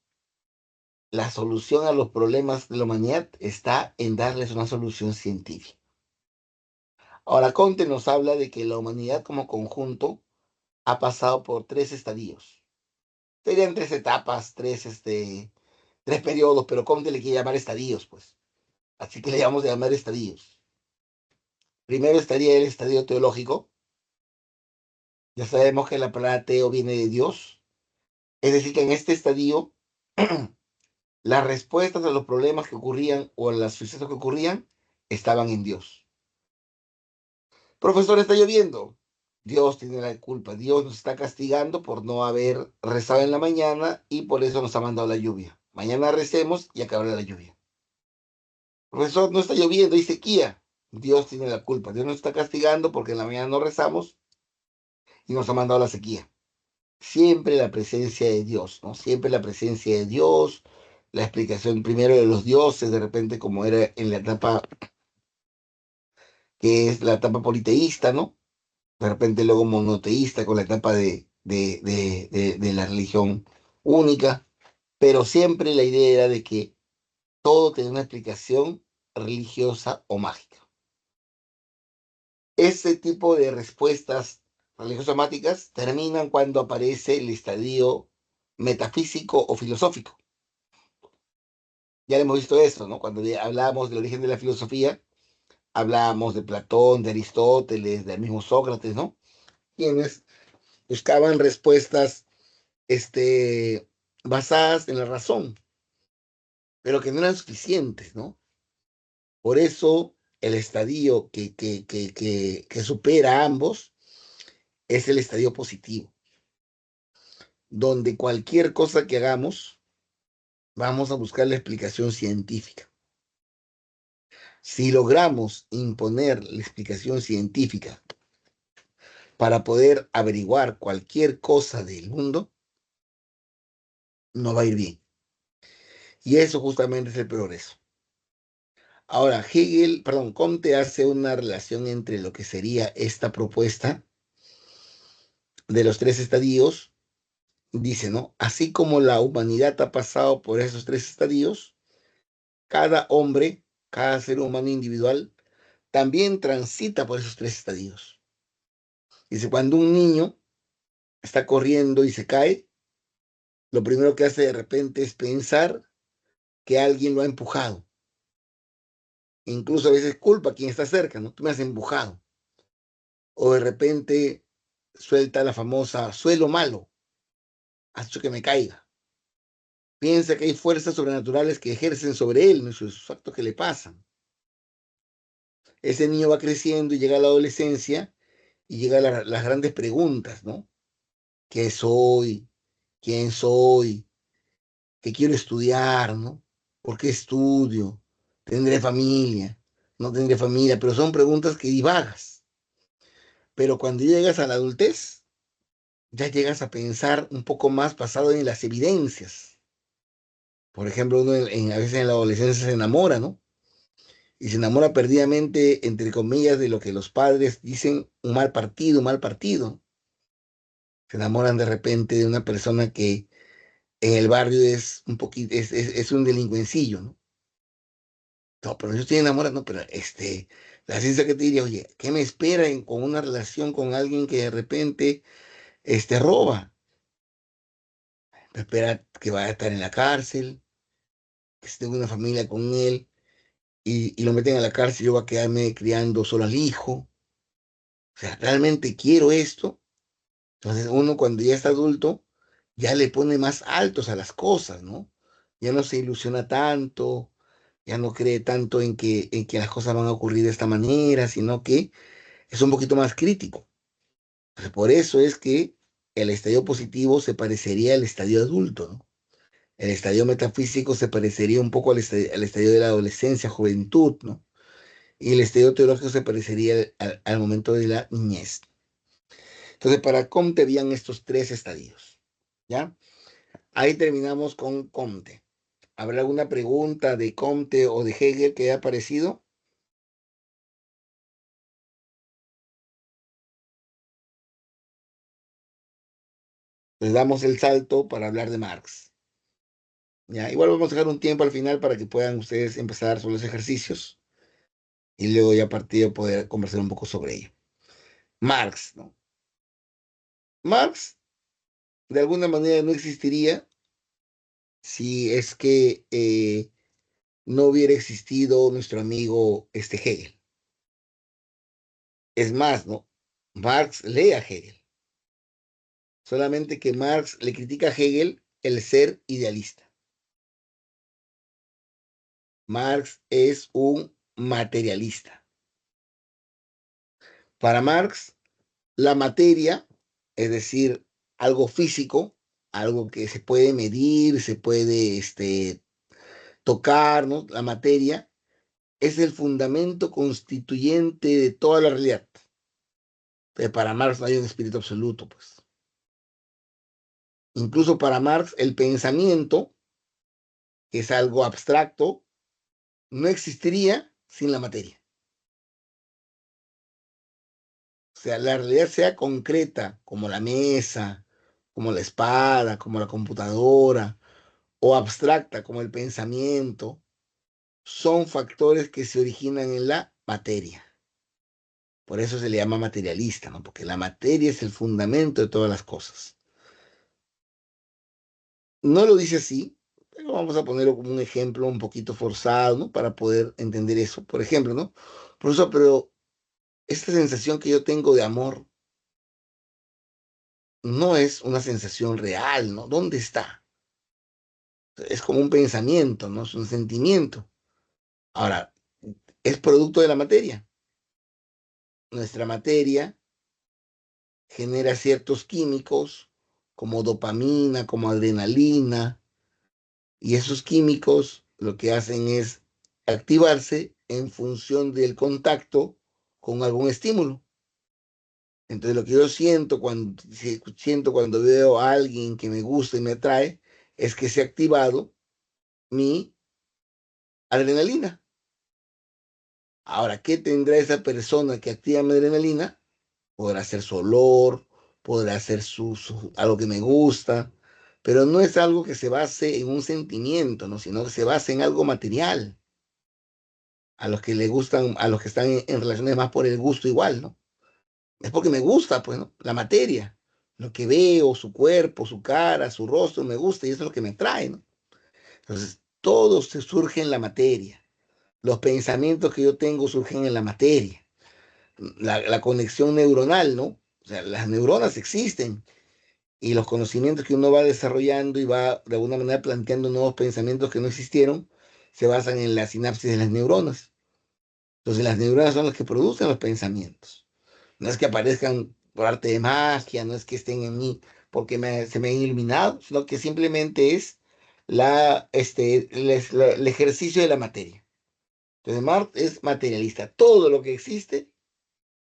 la solución a los problemas de la humanidad está en darles una solución científica. Ahora, Comte nos habla de que la humanidad como conjunto ha pasado por tres estadios. Serían tres etapas, tres periodos, pero Comte le quiere llamar estadios, pues. Así que le llamamos de llamar estadios. Primero estaría el estadio teológico. Ya sabemos que la palabra teo viene de Dios. Es decir, que en este estadio las respuestas a los problemas que ocurrían o a los sucesos que ocurrían estaban en Dios. Profesor, está lloviendo. Dios tiene la culpa. Dios nos está castigando por no haber rezado en la mañana y por eso nos ha mandado la lluvia. Mañana recemos y acabará la lluvia. Profesor, no está lloviendo, hay sequía. Dios tiene la culpa. Dios nos está castigando porque en la mañana no rezamos y nos ha mandado la sequía. Siempre la presencia de Dios, ¿no? Siempre la presencia de Dios, la explicación primero de los dioses, de repente como era en la etapa que es la etapa politeísta, ¿no? De repente luego monoteísta con la etapa de la religión única, pero siempre la idea era de que todo tenía una explicación religiosa o mágica. Ese tipo de respuestas religioso-mágicas terminan cuando aparece el estadio metafísico o filosófico. Ya hemos visto eso, ¿no? Cuando hablábamos del origen de la filosofía, hablábamos de Platón, de Aristóteles, del mismo Sócrates, ¿no? Quienes buscaban respuestas basadas en la razón, pero que no eran suficientes, ¿no? Por eso el estadio que supera a ambos es el estadio positivo, donde cualquier cosa que hagamos, vamos a buscar la explicación científica. Si logramos imponer la explicación científica para poder averiguar cualquier cosa del mundo, no va a ir bien. Y eso justamente es el progreso. Ahora, Comte hace una relación entre lo que sería esta propuesta de los tres estadios. Dice, ¿no? Así como la humanidad ha pasado por esos tres estadios, cada hombre, cada ser humano individual, también transita por esos tres estadios. Dice, cuando un niño está corriendo y se cae, lo primero que hace de repente es pensar que alguien lo ha empujado. Incluso a veces culpa a quien está cerca, ¿no? Tú me has empujado. O de repente suelta la famosa suelo malo, has hecho que me caiga. Piensa que hay fuerzas sobrenaturales que ejercen sobre él, ¿no? Esos actos que le pasan. Ese niño va creciendo y llega a la adolescencia y llega a las grandes preguntas, ¿no? ¿Qué soy? ¿Quién soy? ¿Qué quiero estudiar? ¿No? ¿Por qué estudio? ¿Tendré familia? ¿No tendré familia? Pero son preguntas que divagas. Pero cuando llegas a la adultez, ya llegas a pensar un poco más basado en las evidencias. Por ejemplo, uno a veces en la adolescencia se enamora, ¿no? Y se enamora perdidamente, entre comillas, de lo que los padres dicen un mal partido, un mal partido. Se enamoran de repente de una persona que en el barrio es un poquito, es un delincuencillo, ¿no? No, pero yo estoy enamorado, no, pero la ciencia que te diría, oye, ¿qué me espera con una relación con alguien que de repente roba? Me espera que vaya a estar en la cárcel, que esté en una familia con él y lo meten a la cárcel, yo voy a quedarme criando solo al hijo. O sea, ¿realmente quiero esto? Entonces uno cuando ya está adulto, ya le pone más altos a las cosas, ¿no? Ya no se ilusiona tanto, ya no cree tanto en que las cosas van a ocurrir de esta manera, sino que es un poquito más crítico. Entonces, por eso es que el estadio positivo se parecería al estadio adulto, ¿no? El estadio metafísico se parecería un poco al estadio de la adolescencia, juventud, ¿no? Y el estadio teológico se parecería al momento de la niñez. Entonces, para Comte habían estos tres estadios, ¿ya? Ahí terminamos con Comte. ¿Habrá alguna pregunta de Comte o de Hegel que haya aparecido? Les damos el salto para hablar de Marx. ¿Ya? Igual vamos a dejar un tiempo al final para que puedan ustedes empezar sobre los ejercicios y luego ya a partir de poder conversar un poco sobre ello. Marx, ¿no? Marx de alguna manera no existiría si es que no hubiera existido nuestro amigo Hegel. Es más, ¿no? Marx lee a Hegel, solamente que Marx le critica a Hegel el ser idealista. Marx es un materialista. Para Marx, la materia, es decir, algo físico, algo que se puede medir, se puede tocar, ¿no? La materia es el fundamento constituyente de toda la realidad. Para Marx no hay un espíritu absoluto, pues. Incluso para Marx el pensamiento, que es algo abstracto, no existiría sin la materia. O sea, la realidad sea concreta, como la mesa, como la espada, como la computadora, o abstracta, como el pensamiento, son factores que se originan en la materia. Por eso se le llama materialista, ¿no? Porque la materia es el fundamento de todas las cosas. No lo dice así, pero vamos a ponerlo como un ejemplo un poquito forzado, ¿no? Para poder entender eso. Por ejemplo, ¿no? Profesor, pero esta sensación que yo tengo de amor no es una sensación real, ¿no? ¿Dónde está? Es como un pensamiento, ¿no? Es un sentimiento. Ahora, es producto de la materia. Nuestra materia genera ciertos químicos como dopamina, como adrenalina, y esos químicos lo que hacen es activarse en función del contacto con algún estímulo. Entonces lo que yo siento cuando veo a alguien que me gusta y me atrae es que se ha activado mi adrenalina. Ahora, ¿qué tendrá esa persona que activa mi adrenalina? Podrá ser su olor, podrá ser algo que me gusta, pero no es algo que se base en un sentimiento, ¿no? Sino que se basa en algo material. A los que le gustan, a los que están en relaciones más por el gusto igual, ¿no? Es porque me gusta, pues, ¿no? La materia, lo que veo, su cuerpo, su cara, su rostro, me gusta y eso es lo que me trae, ¿no? Entonces, todo se surge en la materia. Los pensamientos que yo tengo surgen en la materia. La conexión neuronal, ¿no? O sea, las neuronas existen y los conocimientos que uno va desarrollando y va de alguna manera planteando nuevos pensamientos que no existieron, se basan en la sinapsis de las neuronas. Entonces, las neuronas son las que producen los pensamientos. No es que aparezcan por arte de magia, no es que estén en mí porque se me han iluminado, sino que simplemente es el ejercicio de la materia. Entonces, Marx es materialista. Todo lo que existe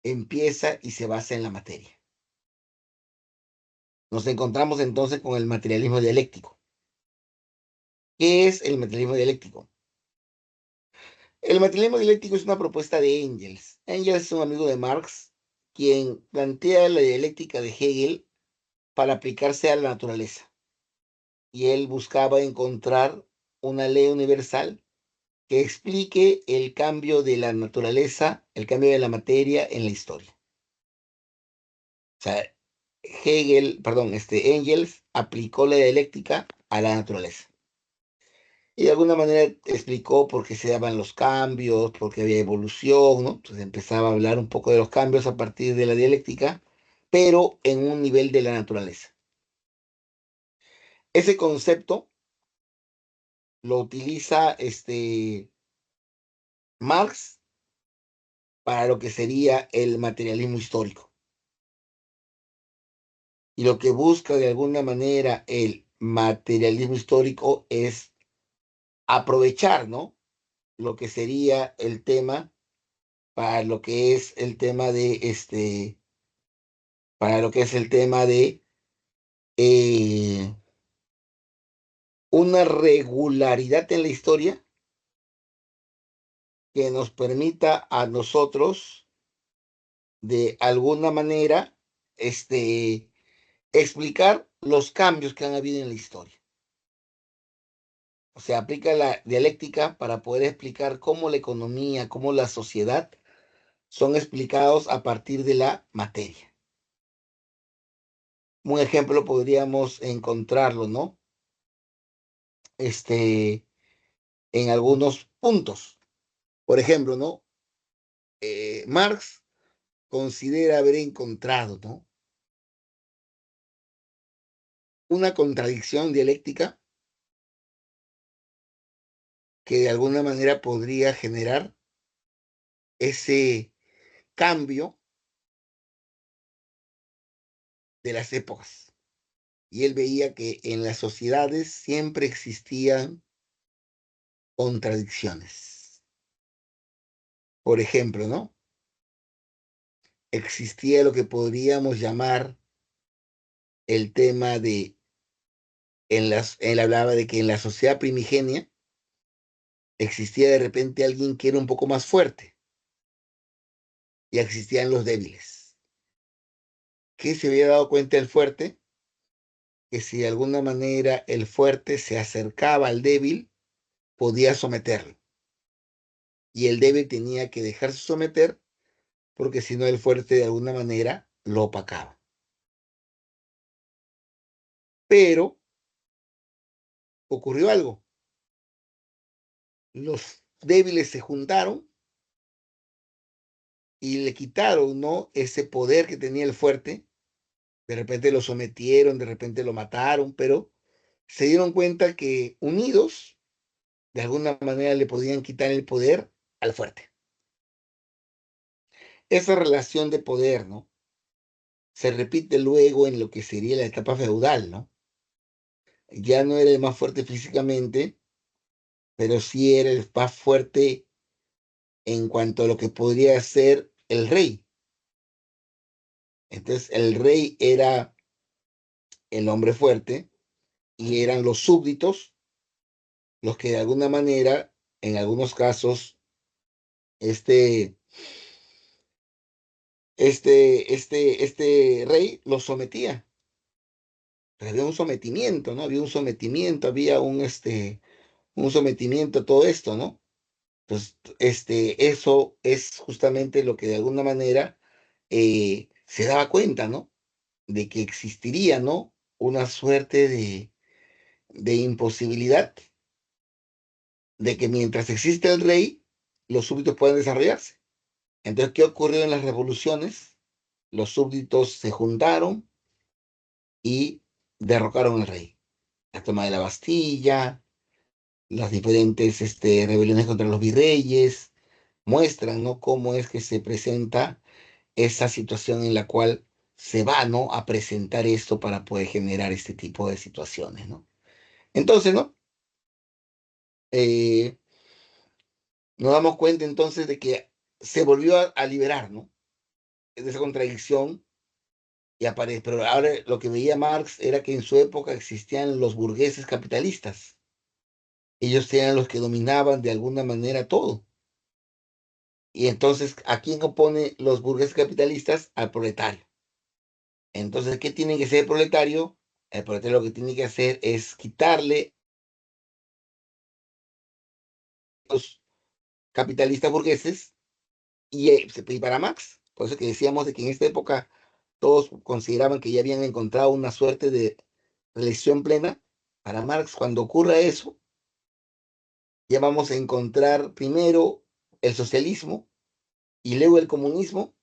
empieza y se basa en la materia. Nos encontramos entonces con el materialismo dialéctico. ¿Qué es el materialismo dialéctico? El materialismo dialéctico es una propuesta de Engels. Engels es un amigo de Marx, quien plantea la dialéctica de Hegel para aplicarse a la naturaleza. Y él buscaba encontrar una ley universal que explique el cambio de la naturaleza, el cambio de la materia en la historia. O sea, Engels aplicó la dialéctica a la naturaleza. Y de alguna manera explicó por qué se daban los cambios, por qué había evolución, ¿no? Entonces empezaba a hablar un poco de los cambios a partir de la dialéctica, pero en un nivel de la naturaleza. Ese concepto lo utiliza Marx para lo que sería el materialismo histórico. Y lo que busca de alguna manera el materialismo histórico es aprovechar, ¿no? Lo que sería el tema para lo que es el tema de para lo que es el tema de eh, una regularidad en la historia que nos permita a nosotros de alguna manera explicar los cambios que han habido en la historia. O sea, aplica la dialéctica para poder explicar cómo la economía, cómo la sociedad son explicados a partir de la materia. Un ejemplo podríamos encontrarlo, ¿no? En algunos puntos. Por ejemplo, ¿no? Marx considera haber encontrado, ¿no? Una contradicción dialéctica que de alguna manera podría generar ese cambio de las épocas. Y él veía que en las sociedades siempre existían contradicciones. Por ejemplo, ¿no? Existía lo que podríamos llamar el tema de, él hablaba de que en la sociedad primigenia existía de repente alguien que era un poco más fuerte y existían los débiles. ¿Qué se había dado cuenta el fuerte? Que si de alguna manera el fuerte se acercaba al débil, podía someterlo. Y el débil tenía que dejarse someter porque si no el fuerte de alguna manera lo opacaba. Pero ocurrió algo. Los débiles se juntaron y le quitaron, ¿no? Ese poder que tenía el fuerte. De repente lo sometieron, de repente lo mataron, pero se dieron cuenta que unidos, de alguna manera le podían quitar el poder al fuerte. Esa relación de poder, ¿no? Se repite luego en lo que sería la etapa feudal, ¿no? Ya no era el más fuerte físicamente, pero sí era el más fuerte en cuanto a lo que podría ser el rey. Entonces, el rey era el hombre fuerte y eran los súbditos los que de alguna manera, en algunos casos, este, este rey los sometía. Pero había un sometimiento, ¿no? Había un sometimiento, había un sometimiento a todo esto, ¿no? Entonces, eso es justamente lo que de alguna manera se daba cuenta, ¿no? De que existiría, ¿no? Una suerte de imposibilidad de que mientras existe el rey, los súbditos puedan desarrollarse. Entonces, ¿qué ocurrió en las revoluciones? Los súbditos se juntaron y derrocaron al rey. La toma de la Bastilla, las diferentes rebeliones contra los virreyes, muestran, ¿no? Cómo es que se presenta esa situación en la cual se va, ¿no? A presentar esto para poder generar este tipo de situaciones, ¿no? Entonces, ¿no? Eh, nos damos cuenta entonces de que se volvió a liberar, ¿no? De esa contradicción y aparece, pero ahora lo que veía Marx era que en su época existían los burgueses capitalistas. Ellos eran los que dominaban de alguna manera todo. Y entonces, ¿a quién opone los burgueses capitalistas? Al proletario. Entonces, ¿qué tiene que hacer el proletario? El proletario lo que tiene que hacer es quitarle los capitalistas burgueses y para Marx. Por eso que decíamos de que en esta época todos consideraban que ya habían encontrado una suerte de elección plena. Para Marx, cuando ocurra eso, ya vamos a encontrar primero el socialismo y luego el comunismo,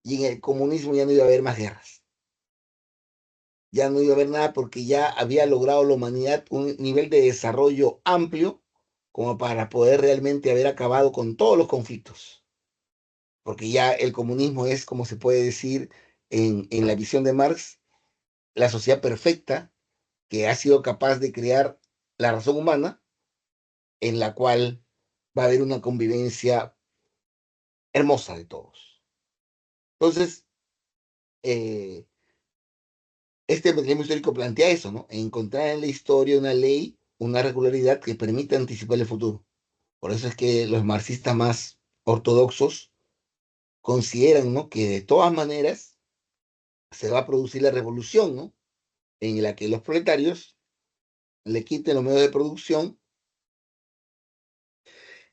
y en el comunismo ya no iba a haber más guerras. Ya no iba a haber nada porque ya había logrado la humanidad un nivel de desarrollo amplio como para poder realmente haber acabado con todos los conflictos. Porque ya el comunismo es, como se puede decir en la visión de Marx, la sociedad perfecta que ha sido capaz de crear la razón humana, en la cual va a haber una convivencia hermosa de todos. Entonces, eh, este mecanismo histórico plantea eso, ¿no? Encontrar en la historia una ley, una regularidad que permita anticipar el futuro. Por eso es que los marxistas más ortodoxos consideran, ¿no?, que de todas maneras se va a producir la revolución, ¿no?, en la que los proletarios le quiten los medios de producción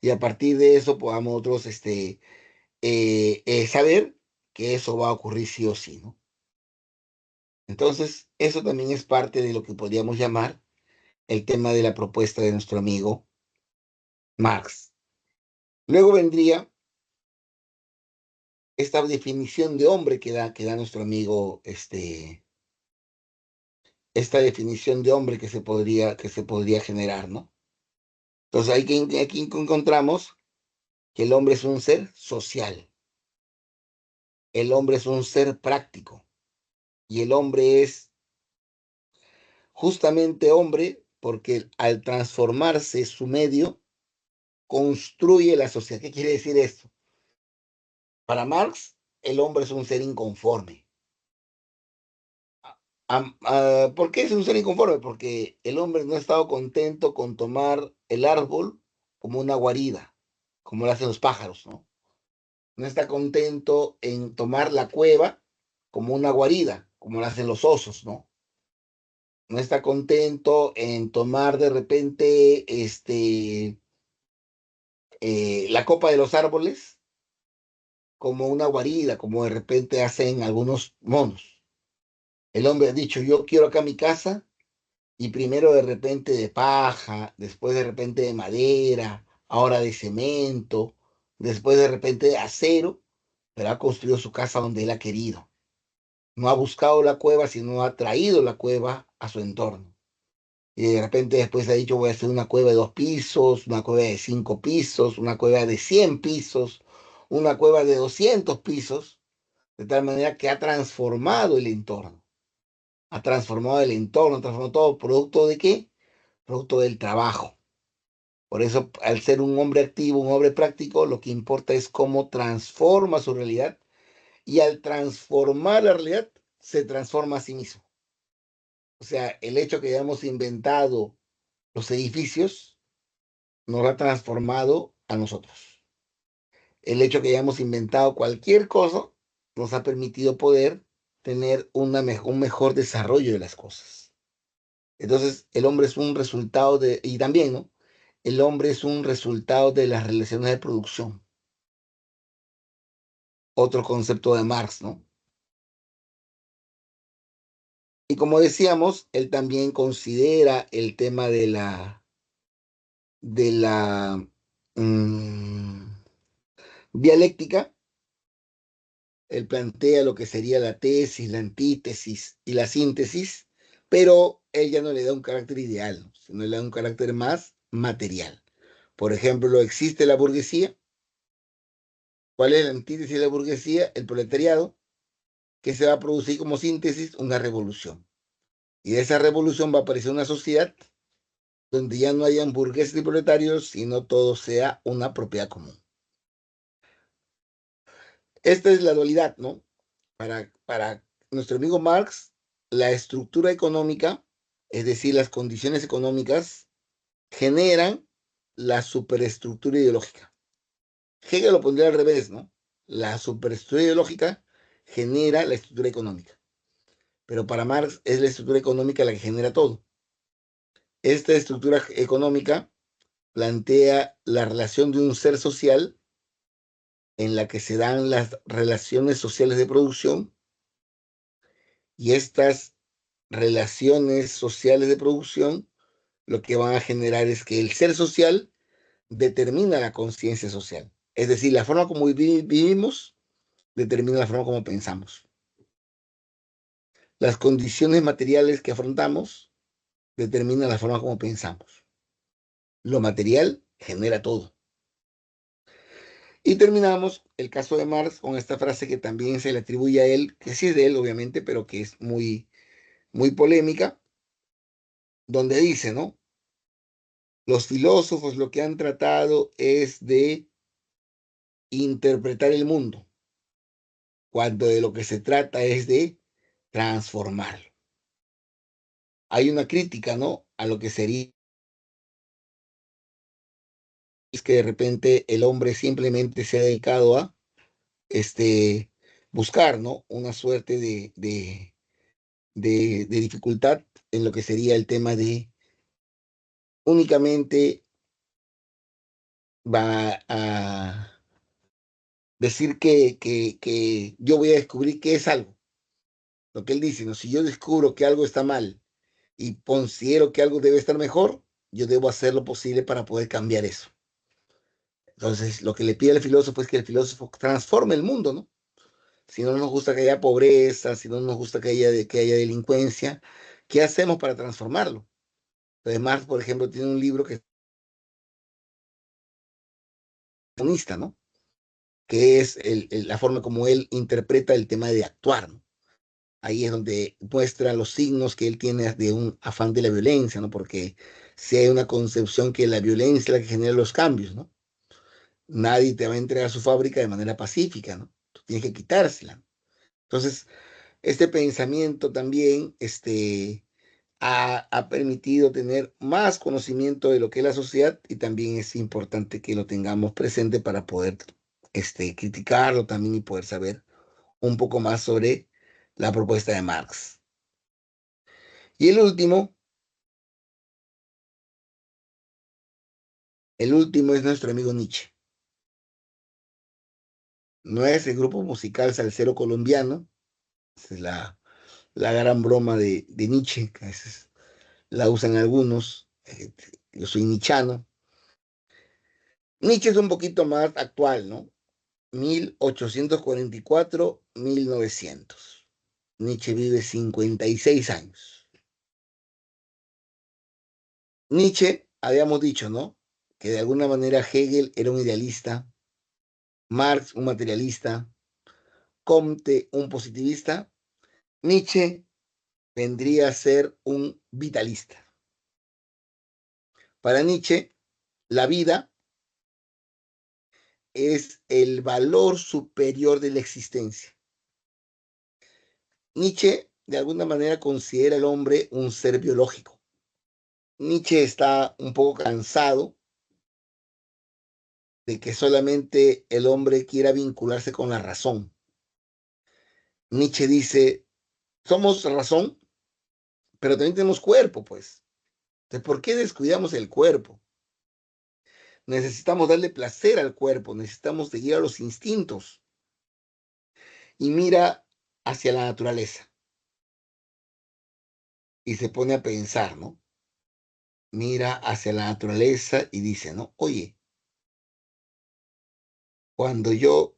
y a partir de eso podamos nosotros saber que eso va a ocurrir sí o sí, ¿no? Entonces, eso también es parte de lo que podríamos llamar el tema de la propuesta de nuestro amigo Marx. Luego vendría esta definición de hombre que da nuestro amigo, esta definición de hombre que se podría generar, ¿no? Entonces, aquí encontramos que el hombre es un ser social, el hombre es un ser práctico y el hombre es justamente hombre porque al transformarse su medio, construye la sociedad. ¿Qué quiere decir esto? Para Marx, el hombre es un ser inconforme. ¿Por qué es un ser inconforme? Porque el hombre no ha estado contento con tomar el árbol como una guarida, como lo hacen los pájaros, ¿no? No está contento en tomar la cueva como una guarida, como lo hacen los osos, ¿no? No está contento en tomar de repente la copa de los árboles como una guarida, como de repente hacen algunos monos. El hombre ha dicho, yo quiero acá mi casa y primero de repente de paja, después de repente de madera, ahora de cemento, después de repente de acero, pero ha construido su casa donde él ha querido. No ha buscado la cueva, sino ha traído la cueva a su entorno. Y de repente después ha dicho, voy a hacer una cueva de 2 pisos, una cueva de 5 pisos, una cueva de 100 pisos, una cueva de 200 pisos, de tal manera que ha transformado el entorno. Ha transformado el entorno, ha transformado todo. ¿Producto de qué? Producto del trabajo. Por eso, al ser un hombre activo, un hombre práctico, lo que importa es cómo transforma su realidad y al transformar la realidad, se transforma a sí mismo. O sea, el hecho que hayamos inventado los edificios nos ha transformado a nosotros. El hecho que hayamos inventado cualquier cosa nos ha permitido poder tener un mejor desarrollo de las cosas. Entonces, el hombre es un resultado y también, ¿no? El hombre es un resultado de las relaciones de producción. Otro concepto de Marx, ¿no? Y como decíamos, él también considera el tema de la mm, dialéctica. Él plantea lo que sería la tesis, la antítesis y la síntesis, pero él ya no le da un carácter ideal, sino le da un carácter más material. Por ejemplo, existe la burguesía. ¿Cuál es la antítesis de la burguesía? El proletariado, que se va a producir como síntesis una revolución. Y de esa revolución va a aparecer una sociedad donde ya no hayan burgueses y proletarios, sino todo sea una propiedad común. Esta es la dualidad, ¿no? Para nuestro amigo Marx, la estructura económica, es decir, las condiciones económicas, generan la superestructura ideológica. Hegel lo pondría al revés, ¿no? La superestructura ideológica genera la estructura económica. Pero para Marx es la estructura económica la que genera todo. Esta estructura económica plantea la relación de un ser social en la que se dan las relaciones sociales de producción y estas relaciones sociales de producción lo que van a generar es que el ser social determina la conciencia social. Es decir, la forma como vivimos determina la forma como pensamos. Las condiciones materiales que afrontamos determinan la forma como pensamos. Lo material genera todo. Y terminamos el caso de Marx con esta frase que también se le atribuye a él, que sí es de él, obviamente, pero que es muy, muy polémica, donde dice, ¿no? Los filósofos lo que han tratado es de interpretar el mundo, cuando de lo que se trata es de transformarlo. Hay una crítica, ¿no? A lo que sería es que de repente el hombre simplemente se ha dedicado a este, buscar, ¿no? Una suerte de dificultad en lo que sería el tema de únicamente va a decir que yo voy a descubrir qué es algo. Lo que él dice, ¿no? Si yo descubro que algo está mal y considero que algo debe estar mejor, yo debo hacer lo posible para poder cambiar eso. Entonces, lo que le pide al filósofo es que el filósofo transforme el mundo, ¿no? Si no nos gusta que haya pobreza, si no nos gusta que haya delincuencia, ¿qué hacemos para transformarlo? Entonces, Marx, por ejemplo, tiene un libro que es comunista, ¿no? Que es la forma como él interpreta el tema de actuar, ¿no? Ahí es donde muestra los signos que él tiene de un afán de la violencia, ¿no? Porque si hay una concepción que la violencia es la que genera los cambios, ¿no? Nadie te va a entregar su fábrica de manera pacífica, ¿no? Tú tienes que quitársela. Entonces, este pensamiento también, ha permitido tener más conocimiento de lo que es la sociedad y también es importante que lo tengamos presente para poder, criticarlo también y poder saber un poco más sobre la propuesta de Marx. Y el último es nuestro amigo Nietzsche. No es el grupo musical salsero colombiano, esa es la gran broma de Nietzsche, que a veces la usan algunos, yo soy nichano. Nietzsche es un poquito más actual, ¿no? 1844-1900. Nietzsche vive 56 años. Nietzsche, habíamos dicho, ¿no? Que de alguna manera Hegel era un idealista, Marx un materialista, Comte un positivista. Nietzsche vendría a ser un vitalista. Para Nietzsche, la vida es el valor superior de la existencia. Nietzsche, de alguna manera, considera al hombre un ser biológico. Nietzsche está un poco cansado de que solamente el hombre quiera vincularse con la razón. Nietzsche dice, somos razón, pero también tenemos cuerpo, pues. Entonces, ¿por qué descuidamos el cuerpo? Necesitamos darle placer al cuerpo, necesitamos seguir a los instintos. Y mira hacia la naturaleza y se pone a pensar, ¿no? Mira hacia la naturaleza y dice, ¿no? Oye, cuando yo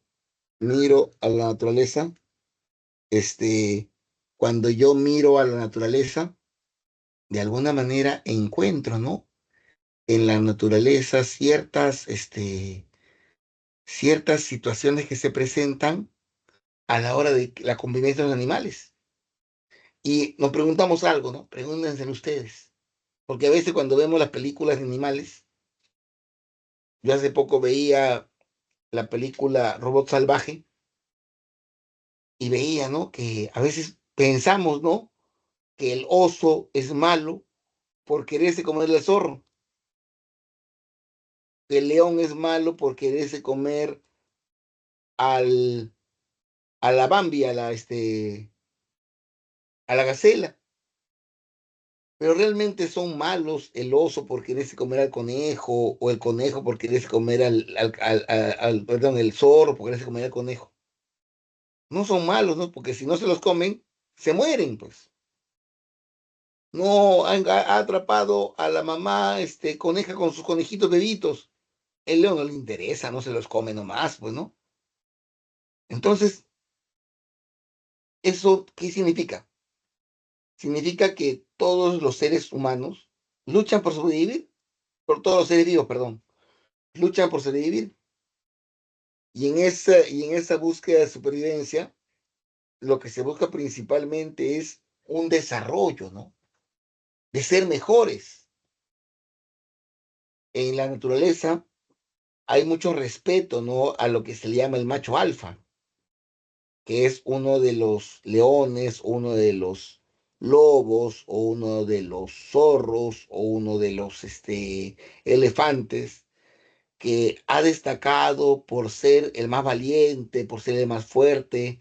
miro a la naturaleza, este, cuando yo miro a la naturaleza, de alguna manera encuentro, ¿no? En la naturaleza ciertas situaciones que se presentan a la hora de la convivencia de los animales. Y nos preguntamos algo, ¿no? Pregúntense ustedes. Porque a veces cuando vemos las películas de animales, yo hace poco veía la película Robot Salvaje y veía, ¿no? Que a veces pensamos, ¿no? Que el oso es malo por quererse comer el zorro, que el león es malo por quererse comer al, a la Bambi, a la gacela. Pero realmente son malos el oso por quererse comer al conejo o el conejo por quererse comer perdón, el zorro por quererse comer al conejo. No son malos, ¿no? Porque si no se los comen, se mueren, pues. No ha atrapado a la mamá, coneja con sus conejitos bebitos. El león no le interesa, no se los come nomás, pues, ¿no? Entonces, ¿eso qué significa? Significa que todos los seres humanos luchan por sobrevivir, por todos los seres vivos, perdón, luchan por sobrevivir. Y en esa búsqueda de supervivencia, lo que se busca principalmente es un desarrollo, ¿no? de ser mejores. En la naturaleza hay mucho respeto, ¿no? A lo que se le llama el macho alfa, que es uno de los leones, uno de los lobos, o uno de los zorros, o uno de los elefantes, que ha destacado por ser el más valiente, por ser el más fuerte,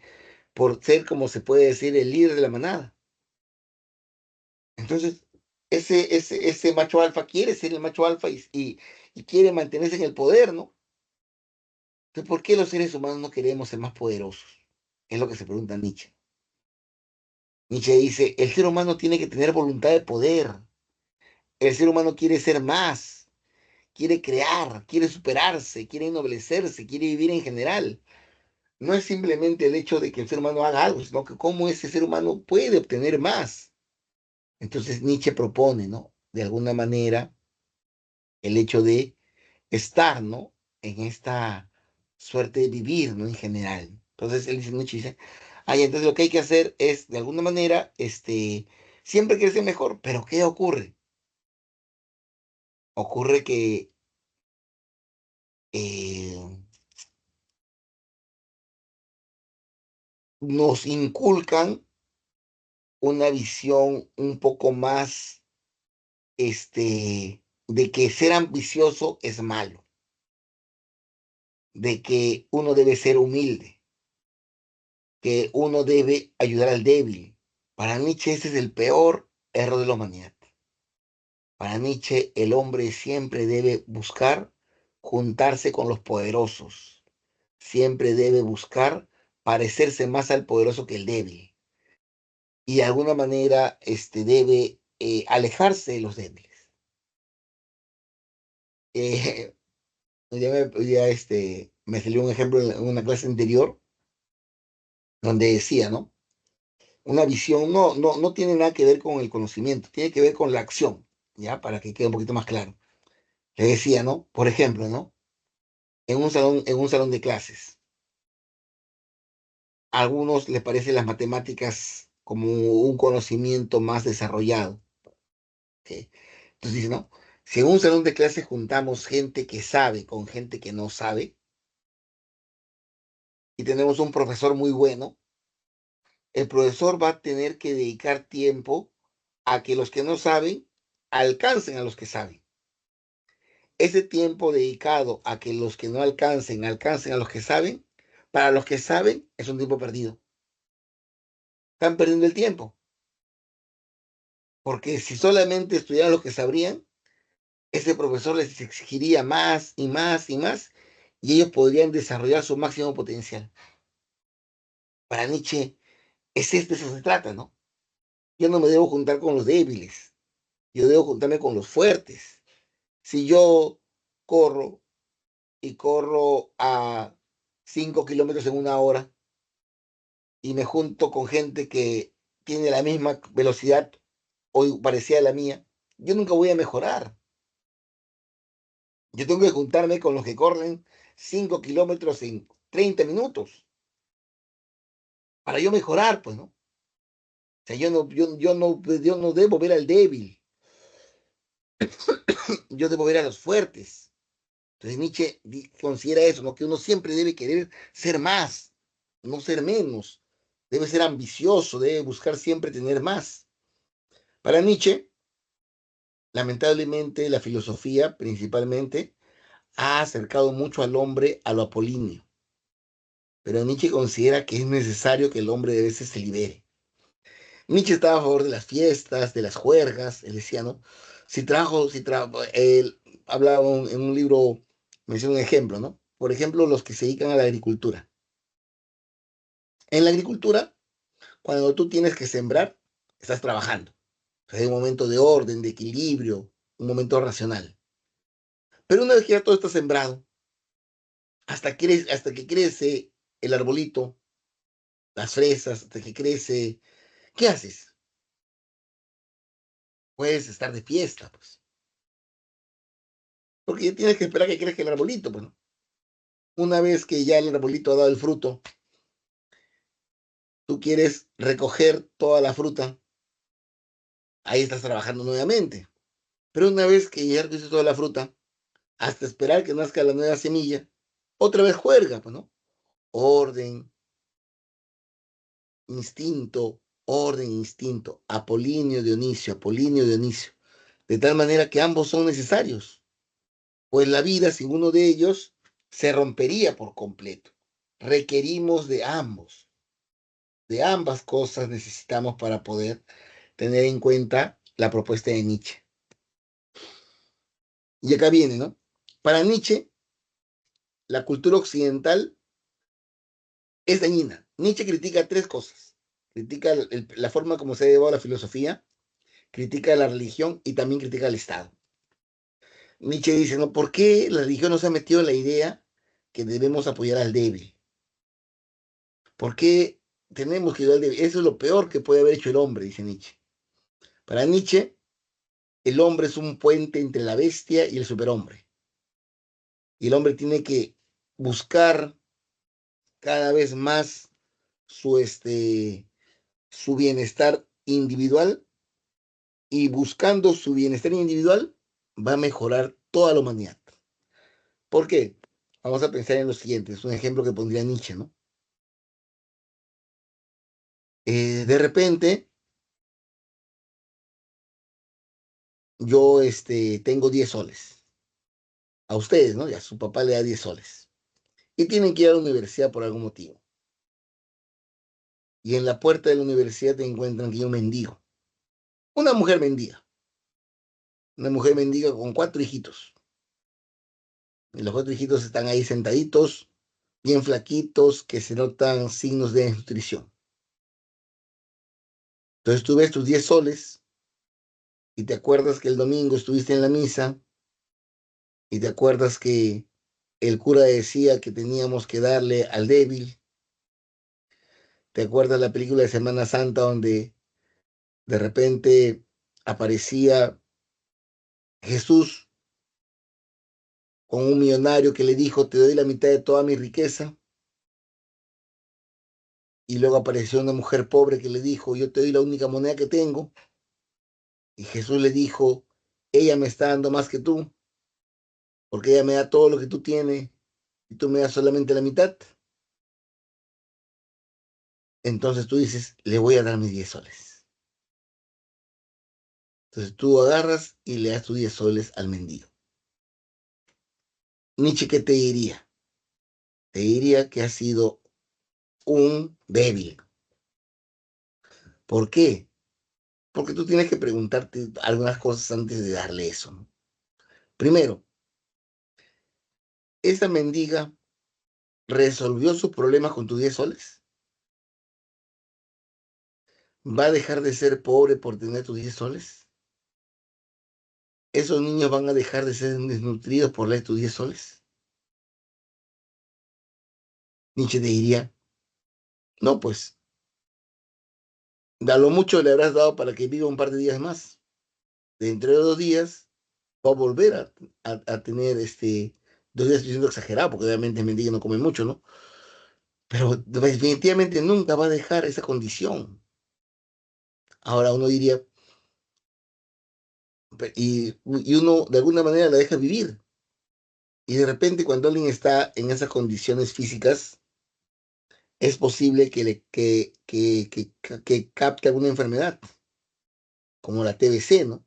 por ser, como se puede decir, el líder de la manada. Entonces, ese macho alfa quiere ser el macho alfa y quiere mantenerse en el poder, ¿no? Entonces, ¿por qué los seres humanos no queremos ser más poderosos? Es lo que se pregunta Nietzsche. Nietzsche dice, el ser humano tiene que tener voluntad de poder. El ser humano quiere ser más, quiere crear, quiere superarse, quiere ennoblecerse, quiere vivir en general. No es simplemente el hecho de que el ser humano haga algo, sino que cómo ese ser humano puede obtener más. Entonces Nietzsche propone, ¿no? De alguna manera, el hecho de estar, ¿no? En esta suerte de vivir, ¿no? En general. Entonces él dice, Nietzsche dice, ay, entonces lo que hay que hacer es, de alguna manera, siempre crecer mejor. Pero ¿qué ocurre? Ocurre que eh, nos inculcan una visión un poco más, de que ser ambicioso es malo, de que uno debe ser humilde, que uno debe ayudar al débil. Para Nietzsche ese es el peor error de la humanidad. Para Nietzsche el hombre siempre debe buscar juntarse con los poderosos, siempre debe buscar parecerse más al poderoso que el débil y de alguna manera debe alejarse de los débiles. Eh, me salió un ejemplo en una clase anterior donde decía, ¿no? Una visión no tiene nada que ver con el conocimiento, tiene que ver con la acción, ¿ya? Para que quede un poquito más claro. Le decía, ¿no? Por ejemplo, ¿no? En un salón de clases, a algunos les parecen las matemáticas como un conocimiento más desarrollado, ¿ok? Entonces dice, ¿no? Si en un salón de clases juntamos gente que sabe con gente que no sabe y tenemos un profesor muy bueno, el profesor va a tener que dedicar tiempo a que los que no saben alcancen a los que saben. Ese tiempo dedicado a que los que no alcancen a los que saben, para los que saben es un tiempo perdido. Están perdiendo el tiempo, porque si solamente estudiaran los que sabrían, ese profesor les exigiría más y más y más, y ellos podrían desarrollar su máximo potencial. Para Nietzsche, de eso se trata, ¿no? Yo no me debo juntar con los débiles, yo debo juntarme con los fuertes. Si yo corro y corro a 5 kilómetros en una hora y me junto con gente que tiene la misma velocidad o parecida a la mía, yo nunca voy a mejorar. Yo tengo que juntarme con los que corren 5 kilómetros en 30 minutos para yo mejorar, pues, ¿no? O sea, yo no debo ver al débil, yo debo ver a los fuertes. Entonces Nietzsche considera eso, ¿no? Que uno siempre debe querer ser más, no ser menos. Debe ser ambicioso, debe buscar siempre tener más. Para Nietzsche, lamentablemente, la filosofía principalmente ha acercado mucho al hombre a lo apolíneo. Pero Nietzsche considera que es necesario que el hombre de veces se libere. Nietzsche estaba a favor de las fiestas, de las juergas, él decía, ¿no? Él hablaba en un libro, menciona un ejemplo, ¿no? Por ejemplo, los que se dedican a la agricultura. En la agricultura, cuando tú tienes que sembrar, estás trabajando. O sea, hay un momento de orden, de equilibrio, un momento racional. Pero una vez que ya todo está sembrado, hasta que crece el arbolito, las fresas, hasta que crece, ¿qué haces? Puedes estar de fiesta, pues. Porque ya tienes que esperar que crezca el arbolito, pues, ¿no? Una vez que ya el arbolito ha dado el fruto, tú quieres recoger toda la fruta ahí estás trabajando nuevamente. Pero una vez que ya recogiste toda la fruta, hasta esperar que nazca la nueva semilla, otra vez juerga, pues, ¿no? Orden, instinto, orden, instinto, Apolíneo, Dionisio, de tal manera que ambos son necesarios, pues la vida sin uno de ellos se rompería por completo. Requerimos de ambas cosas necesitamos para poder tener en cuenta la propuesta de Nietzsche. Y acá viene, ¿no? Para Nietzsche, la cultura occidental es dañina. Nietzsche critica tres cosas. Critica la forma como se ha llevado la filosofía, critica la religión y también critica el Estado. Nietzsche dice, ¿no? ¿Por qué la religión nos ha metido en la idea que debemos apoyar al débil? ¿Por qué tenemos que ayudar al débil? Eso es lo peor que puede haber hecho el hombre, dice Nietzsche. Para Nietzsche, el hombre es un puente entre la bestia y el superhombre. Y el hombre tiene que buscar cada vez más su, su bienestar individual, y buscando su bienestar individual va a mejorar toda la humanidad. ¿Por qué? Vamos a pensar en lo siguiente, es un ejemplo que pondría Nietzsche, ¿no? De repente, yo tengo 10 soles. A ustedes, ¿no? Ya su papá le da 10 soles. Y tienen que ir a la universidad por algún motivo. Y en la puerta de la universidad te encuentran que yo mendigo. Una mujer mendiga. Una mujer mendiga con 4 hijitos. Y los 4 hijitos están ahí sentaditos, bien flaquitos, que se notan signos de desnutrición. Entonces tú ves tus 10 soles y te acuerdas que el domingo estuviste en la misa y te acuerdas que el cura decía que teníamos que darle al débil. ¿Te acuerdas la película de Semana Santa donde de repente aparecía Jesús con un millonario que le dijo, te doy la mitad de toda mi riqueza? Y luego apareció una mujer pobre que le dijo, yo te doy la única moneda que tengo. Y Jesús le dijo, ella me está dando más que tú, porque ella me da todo lo que tú tienes y tú me das solamente la mitad. Entonces tú dices, le voy a dar mis 10 soles. Entonces tú agarras y le das tus 10 soles al mendigo. Nietzsche, ¿qué te diría? Te diría que has sido un débil. ¿Por qué? Porque tú tienes que preguntarte algunas cosas antes de darle eso, ¿no? Primero, ¿esa mendiga resolvió sus problemas con tus 10 soles? ¿Va a dejar de ser pobre por tener tus 10 soles? ¿Esos niños van a dejar de ser desnutridos por leer tus 10 soles? Nietzsche te diría, no, pues, a lo mucho le habrás dado para que viva un par de días más. Dentro de 2 días va a volver a tener 2 días, estoy siendo exagerado, porque obviamente el mendigo no come mucho, ¿no? Pero definitivamente nunca va a dejar esa condición. Ahora uno diría, y uno de alguna manera la deja vivir. Y de repente cuando alguien está en esas condiciones físicas, es posible que capte alguna enfermedad, como la TBC, ¿no?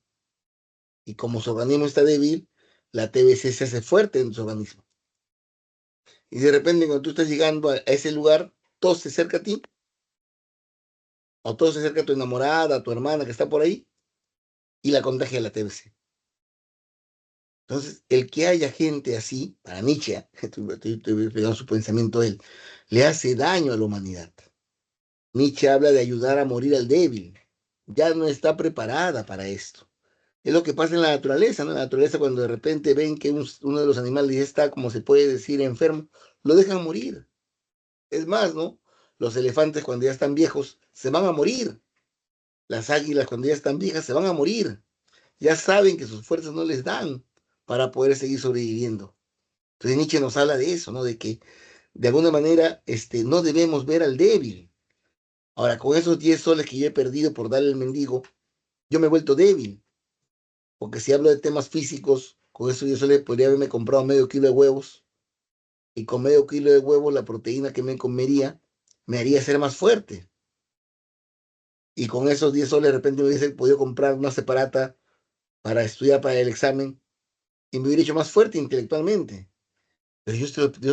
Y como su organismo está débil, la TBC se hace fuerte en su organismo. Y de repente cuando tú estás llegando a ese lugar, todo se acerca a ti, o todo se acerca a tu enamorada, a tu hermana que está por ahí, y la contagia la TBC. Entonces, el que haya gente así, para Nietzsche, estoy pegando su pensamiento a él, le hace daño a la humanidad. Nietzsche habla de ayudar a morir al débil. Ya no está preparada para esto. Es lo que pasa en la naturaleza, ¿no? En la naturaleza, cuando de repente ven que uno de los animales ya está, como se puede decir, enfermo, lo dejan morir. Es más, ¿no? Los elefantes, cuando ya están viejos, se van a morir. Las águilas, cuando ya están viejas, se van a morir. Ya saben que sus fuerzas no les dan para poder seguir sobreviviendo. Entonces Nietzsche nos habla de eso, ¿no? De que de alguna manera no debemos ver al débil. Ahora, con esos 10 soles que yo he perdido por darle al mendigo, yo me he vuelto débil, porque si hablo de temas físicos, con eso yo solo podría haberme comprado medio kilo de huevos, y con medio kilo de huevos la proteína que me comería me haría ser más fuerte. Y con esos 10 soles de repente me hubiese podido comprar una separata para estudiar para el examen y me hubiera hecho más fuerte intelectualmente. Pero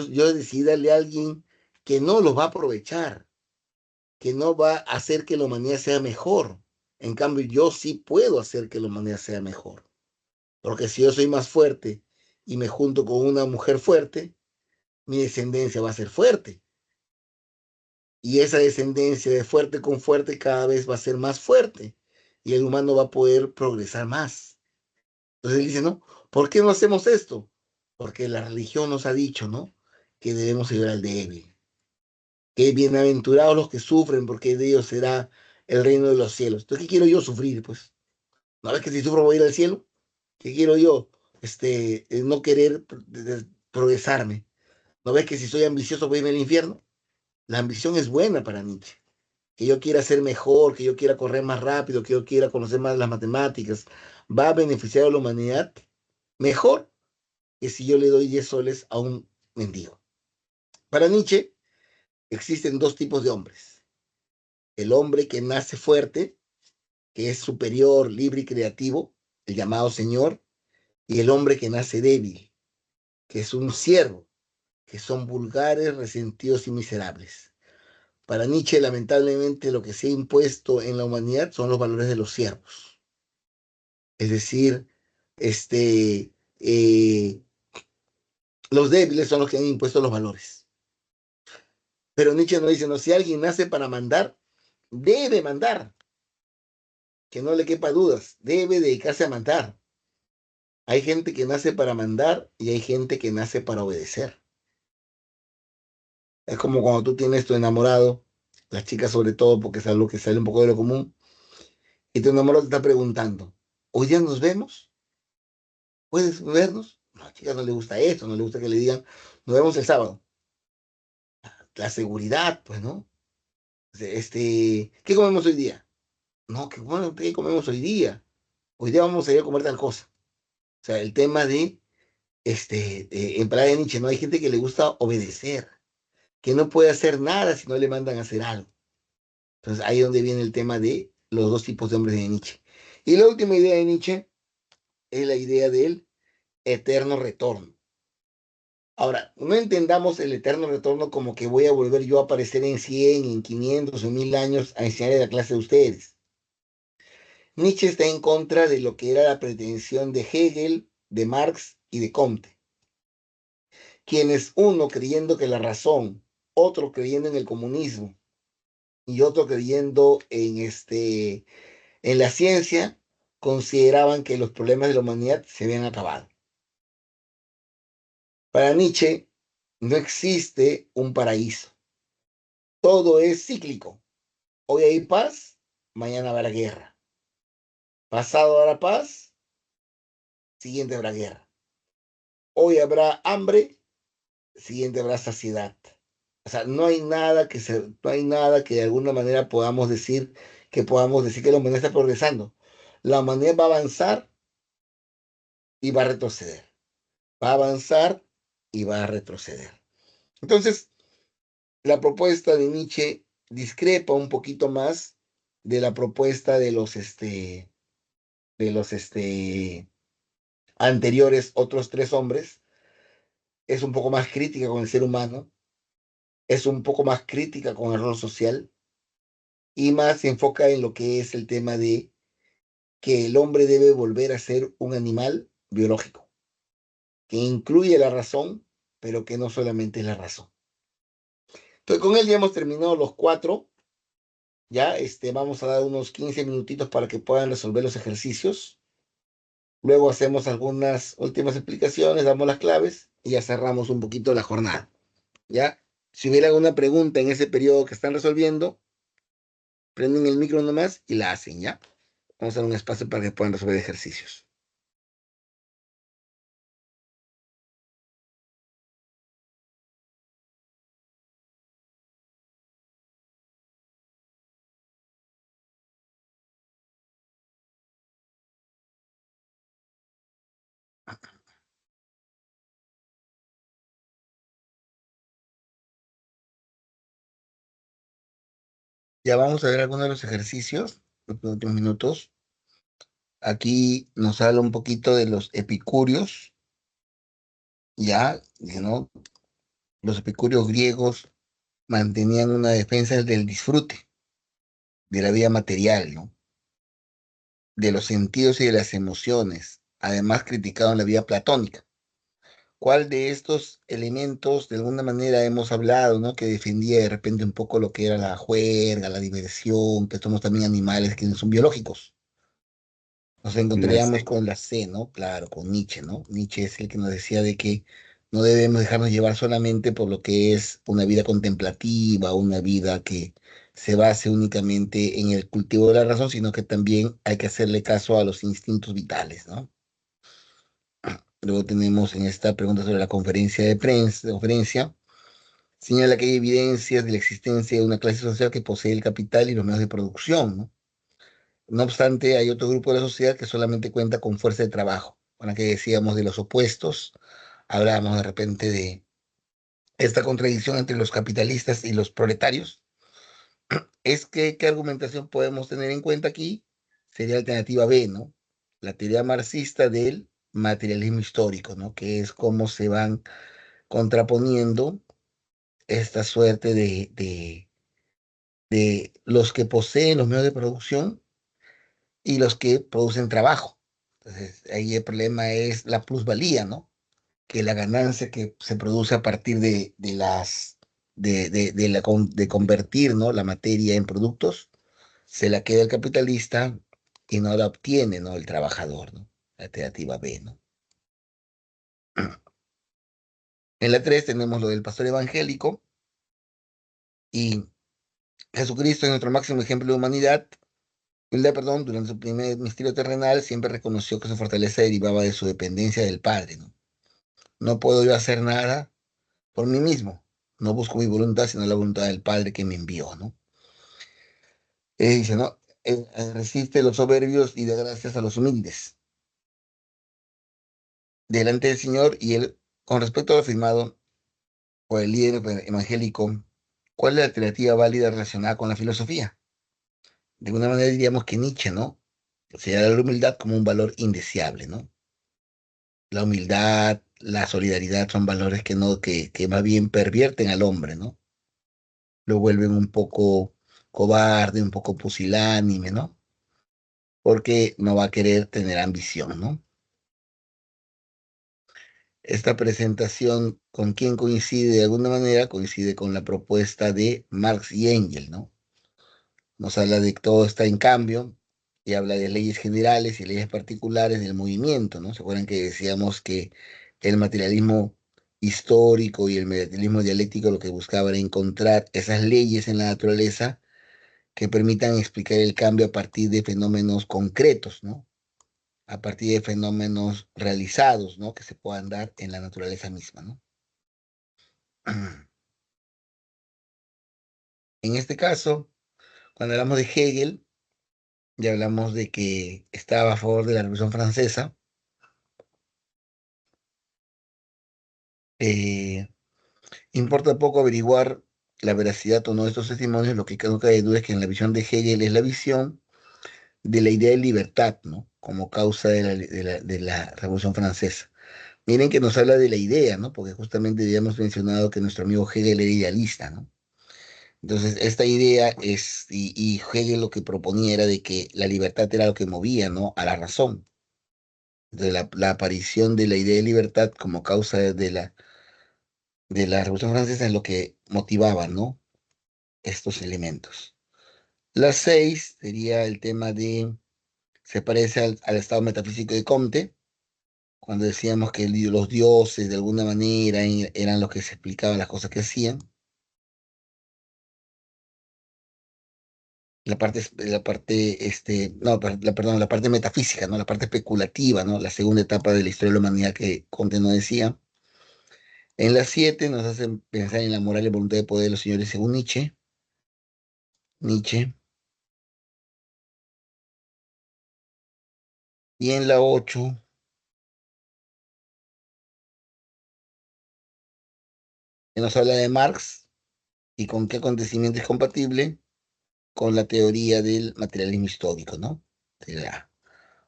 yo decidí darle a alguien que no lo va a aprovechar, que no va a hacer que la humanidad sea mejor. En cambio, yo sí puedo hacer que la humanidad sea mejor. Porque si yo soy más fuerte y me junto con una mujer fuerte, mi descendencia va a ser fuerte. Y esa descendencia de fuerte con fuerte cada vez va a ser más fuerte. Y el humano va a poder progresar más. Entonces él dice, ¿no? ¿Por qué no hacemos esto? Porque la religión nos ha dicho, ¿no? Que debemos ayudar al débil. Que bienaventurados los que sufren, porque de ellos será el reino de los cielos. Entonces, ¿qué quiero yo sufrir? Pues, ¿no ves que si sufro voy a ir al cielo? ¿Qué quiero yo? No querer progresarme. ¿No ves que si soy ambicioso voy a irme al infierno? La ambición es buena para Nietzsche. Que yo quiera ser mejor, que yo quiera correr más rápido, que yo quiera conocer más las matemáticas, va a beneficiar a la humanidad mejor que si yo le doy 10 soles a un mendigo. Para Nietzsche existen dos tipos de hombres. El hombre que nace fuerte, que es superior, libre y creativo, el llamado señor, y el hombre que nace débil, que es un siervo, que son vulgares, resentidos y miserables. Para Nietzsche, lamentablemente, lo que se ha impuesto en la humanidad son los valores de los siervos. Es decir, este, eh, los débiles son los que han impuesto los valores. Pero Nietzsche nos dice, no, si alguien nace para mandar, debe mandar, que no le quepa dudas, debe dedicarse a mandar. Hay gente que nace para mandar y hay gente que nace para obedecer. Es como cuando tú tienes tu enamorado, las chicas sobre todo, porque es algo que sale un poco de lo común, y tu enamorado te está preguntando, ¿hoy día nos vemos? ¿Puedes vernos? No, a la chica no le gusta eso, no le gusta que le digan, nos vemos el sábado. La seguridad, pues, ¿no? ¿Qué comemos hoy día? No, ¿qué comemos hoy día? Hoy día vamos a ir a comer tal cosa. O sea, el tema en palabra de Nietzsche, ¿no? Hay gente que le gusta obedecer, que no puede hacer nada si no le mandan a hacer algo. Entonces, ahí es donde viene el tema de los dos tipos de hombres de Nietzsche. Y la última idea de Nietzsche es la idea del eterno retorno. Ahora, no entendamos el eterno retorno como que voy a volver yo a aparecer en 100, en 500 o 1000 años a enseñarle la clase de ustedes. Nietzsche está en contra de lo que era la pretensión de Hegel, de Marx y de Comte, quienes uno creyendo que la razón, otro creyendo en el comunismo y otro creyendo en la ciencia, consideraban que los problemas de la humanidad se habían acabado. Para Nietzsche no existe un paraíso. Todo es cíclico. Hoy hay paz, mañana habrá guerra. Pasado habrá paz, siguiente habrá guerra. Hoy habrá hambre, siguiente habrá saciedad. O sea, no hay nada que de alguna manera podamos decir que la humanidad está progresando. La humanidad va a avanzar y va a retroceder. Va a avanzar y va a retroceder. Entonces, la propuesta de Nietzsche discrepa un poquito más de la propuesta de los anteriores otros tres hombres. Es un poco más crítica con el ser humano, es un poco más crítica con el rol social y más se enfoca en lo que es el tema de que el hombre debe volver a ser un animal biológico, que incluye la razón, pero que no solamente es la razón. Entonces, con él ya hemos terminado los cuatro. Ya, vamos a dar unos 15 minutitos para que puedan resolver los ejercicios. Luego hacemos algunas últimas explicaciones, damos las claves y ya cerramos un poquito la jornada. ¿Ya? Si hubiera alguna pregunta en ese periodo que están resolviendo, prenden el micro nomás y la hacen, ¿ya? Vamos a dar un espacio para que puedan resolver ejercicios. Ya vamos a ver algunos de los ejercicios, los últimos minutos. Aquí nos habla un poquito de los epicúreos, ya, ¿no? Los epicúreos griegos mantenían una defensa del disfrute, de la vida material, ¿no? De los sentidos y de las emociones. Además, criticaban la vida platónica. ¿Cuál de estos elementos, de alguna manera, hemos hablado, ¿no? Que defendía de repente un poco lo que era la juerga, la diversión, que somos también animales que no son biológicos. Nos La encontraríamos C. con la C, ¿no? Claro, con Nietzsche, ¿no? Nietzsche es el que nos decía de que no debemos dejarnos llevar solamente por lo que es una vida contemplativa, una vida que se base únicamente en el cultivo de la razón, sino que también hay que hacerle caso a los instintos vitales, ¿no? Luego tenemos en esta pregunta sobre la conferencia de prensa, señala que hay evidencias de la existencia de una clase social que posee el capital y los medios de producción, ¿no? No obstante, hay otro grupo de la sociedad que solamente cuenta con fuerza de trabajo. Con la que decíamos de los opuestos, hablábamos de repente de esta contradicción entre los capitalistas y los proletarios. Es que, ¿qué argumentación podemos tener en cuenta aquí? Sería alternativa B, ¿no? La teoría marxista del materialismo histórico, ¿no? Que es cómo se van contraponiendo esta suerte de los que poseen los medios de producción y los que producen trabajo. Entonces, ahí el problema es la plusvalía, ¿no? Que la ganancia que se produce a partir de convertir, ¿no? La materia en productos, se la queda el capitalista y no la obtiene, ¿no? El trabajador, ¿no? La alternativa B, ¿no? En la 3 tenemos lo del pastor evangélico y Jesucristo es nuestro máximo ejemplo de humanidad. Perdón, durante su primer misterio terrenal siempre reconoció que su fortaleza derivaba de su dependencia del Padre, ¿no? No puedo yo hacer nada por mí mismo. No busco mi voluntad, sino la voluntad del Padre que me envió, ¿no? Dice, ¿no? Resiste los soberbios y da gracias a los humildes. Delante del Señor y él, con respecto a lo afirmado por el líder evangélico, ¿cuál es la alternativa válida relacionada con la filosofía? De alguna manera diríamos que Nietzsche, ¿no? Sería la humildad como un valor indeseable, ¿no? La humildad, la solidaridad son valores que no, que más bien pervierten al hombre, ¿no? Lo vuelven un poco cobarde, un poco pusilánime, ¿no? Porque no va a querer tener ambición, ¿no? Esta presentación, ¿con quién coincide? De alguna manera coincide con la propuesta de Marx y Engels, ¿no? Nos habla de que todo está en cambio y habla de leyes generales y leyes particulares del movimiento, ¿no? ¿Se acuerdan que decíamos que el materialismo histórico y el materialismo dialéctico lo que buscaba era encontrar esas leyes en la naturaleza que permitan explicar el cambio a partir de fenómenos concretos, ¿no? A partir de fenómenos realizados, ¿no? Que se puedan dar en la naturaleza misma, ¿no? En este caso, cuando hablamos de Hegel, ya hablamos de que estaba a favor de la Revolución Francesa. Eh, Importa poco averiguar la veracidad o no de estos testimonios, lo que no cabe duda es que en la visión de Hegel es la visión de la idea de libertad, ¿no? Como causa de la Revolución Francesa. Miren que nos habla de la idea, ¿no? Porque justamente habíamos mencionado que nuestro amigo Hegel era idealista, ¿no? Entonces, esta idea es, y Hegel lo que proponía era de que la libertad era lo que movía, ¿no? A la razón. Entonces, la aparición de la idea de libertad como causa de la Revolución Francesa es lo que motivaba, ¿no? Estos elementos. La 6 sería el tema de, se parece al estado metafísico de Comte, cuando decíamos que los dioses de alguna manera eran los que se explicaban las cosas que hacían. Perdón, la parte metafísica, ¿no? La parte especulativa, ¿no? La segunda etapa de la historia de la humanidad que Comte no decía. En la 7 nos hacen pensar en la moral y voluntad de poder de los señores según Nietzsche. Nietzsche. Y en la 8 que nos habla de Marx y con qué acontecimiento es compatible. con la teoría del materialismo histórico, ¿no? Ya.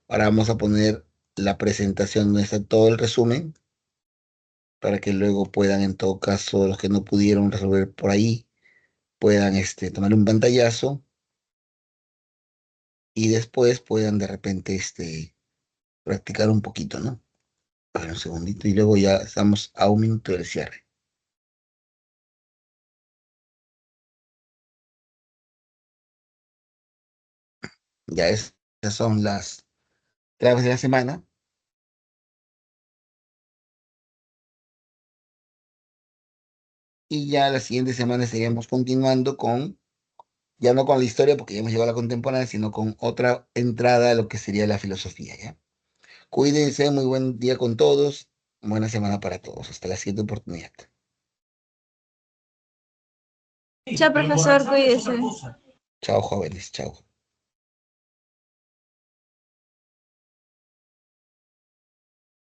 Ahora vamos a poner la presentación donde está todo el resumen para que luego puedan, en todo caso, los que no pudieron resolver por ahí, puedan tomar un pantallazo y después puedan de repente practicar un poquito, ¿no? A ver, un segundito y luego ya estamos a un minuto del cierre. Esas son las claves de la semana y ya la siguiente semana estaríamos continuando con, ya no con la historia porque ya hemos llegado a la contemporánea, sino con otra entrada a lo que sería la filosofía, ¿ya? Cuídense, muy buen día con todos, buena semana para todos, hasta la siguiente oportunidad. Chao, profesor, cuídese. Chao, jóvenes, chao.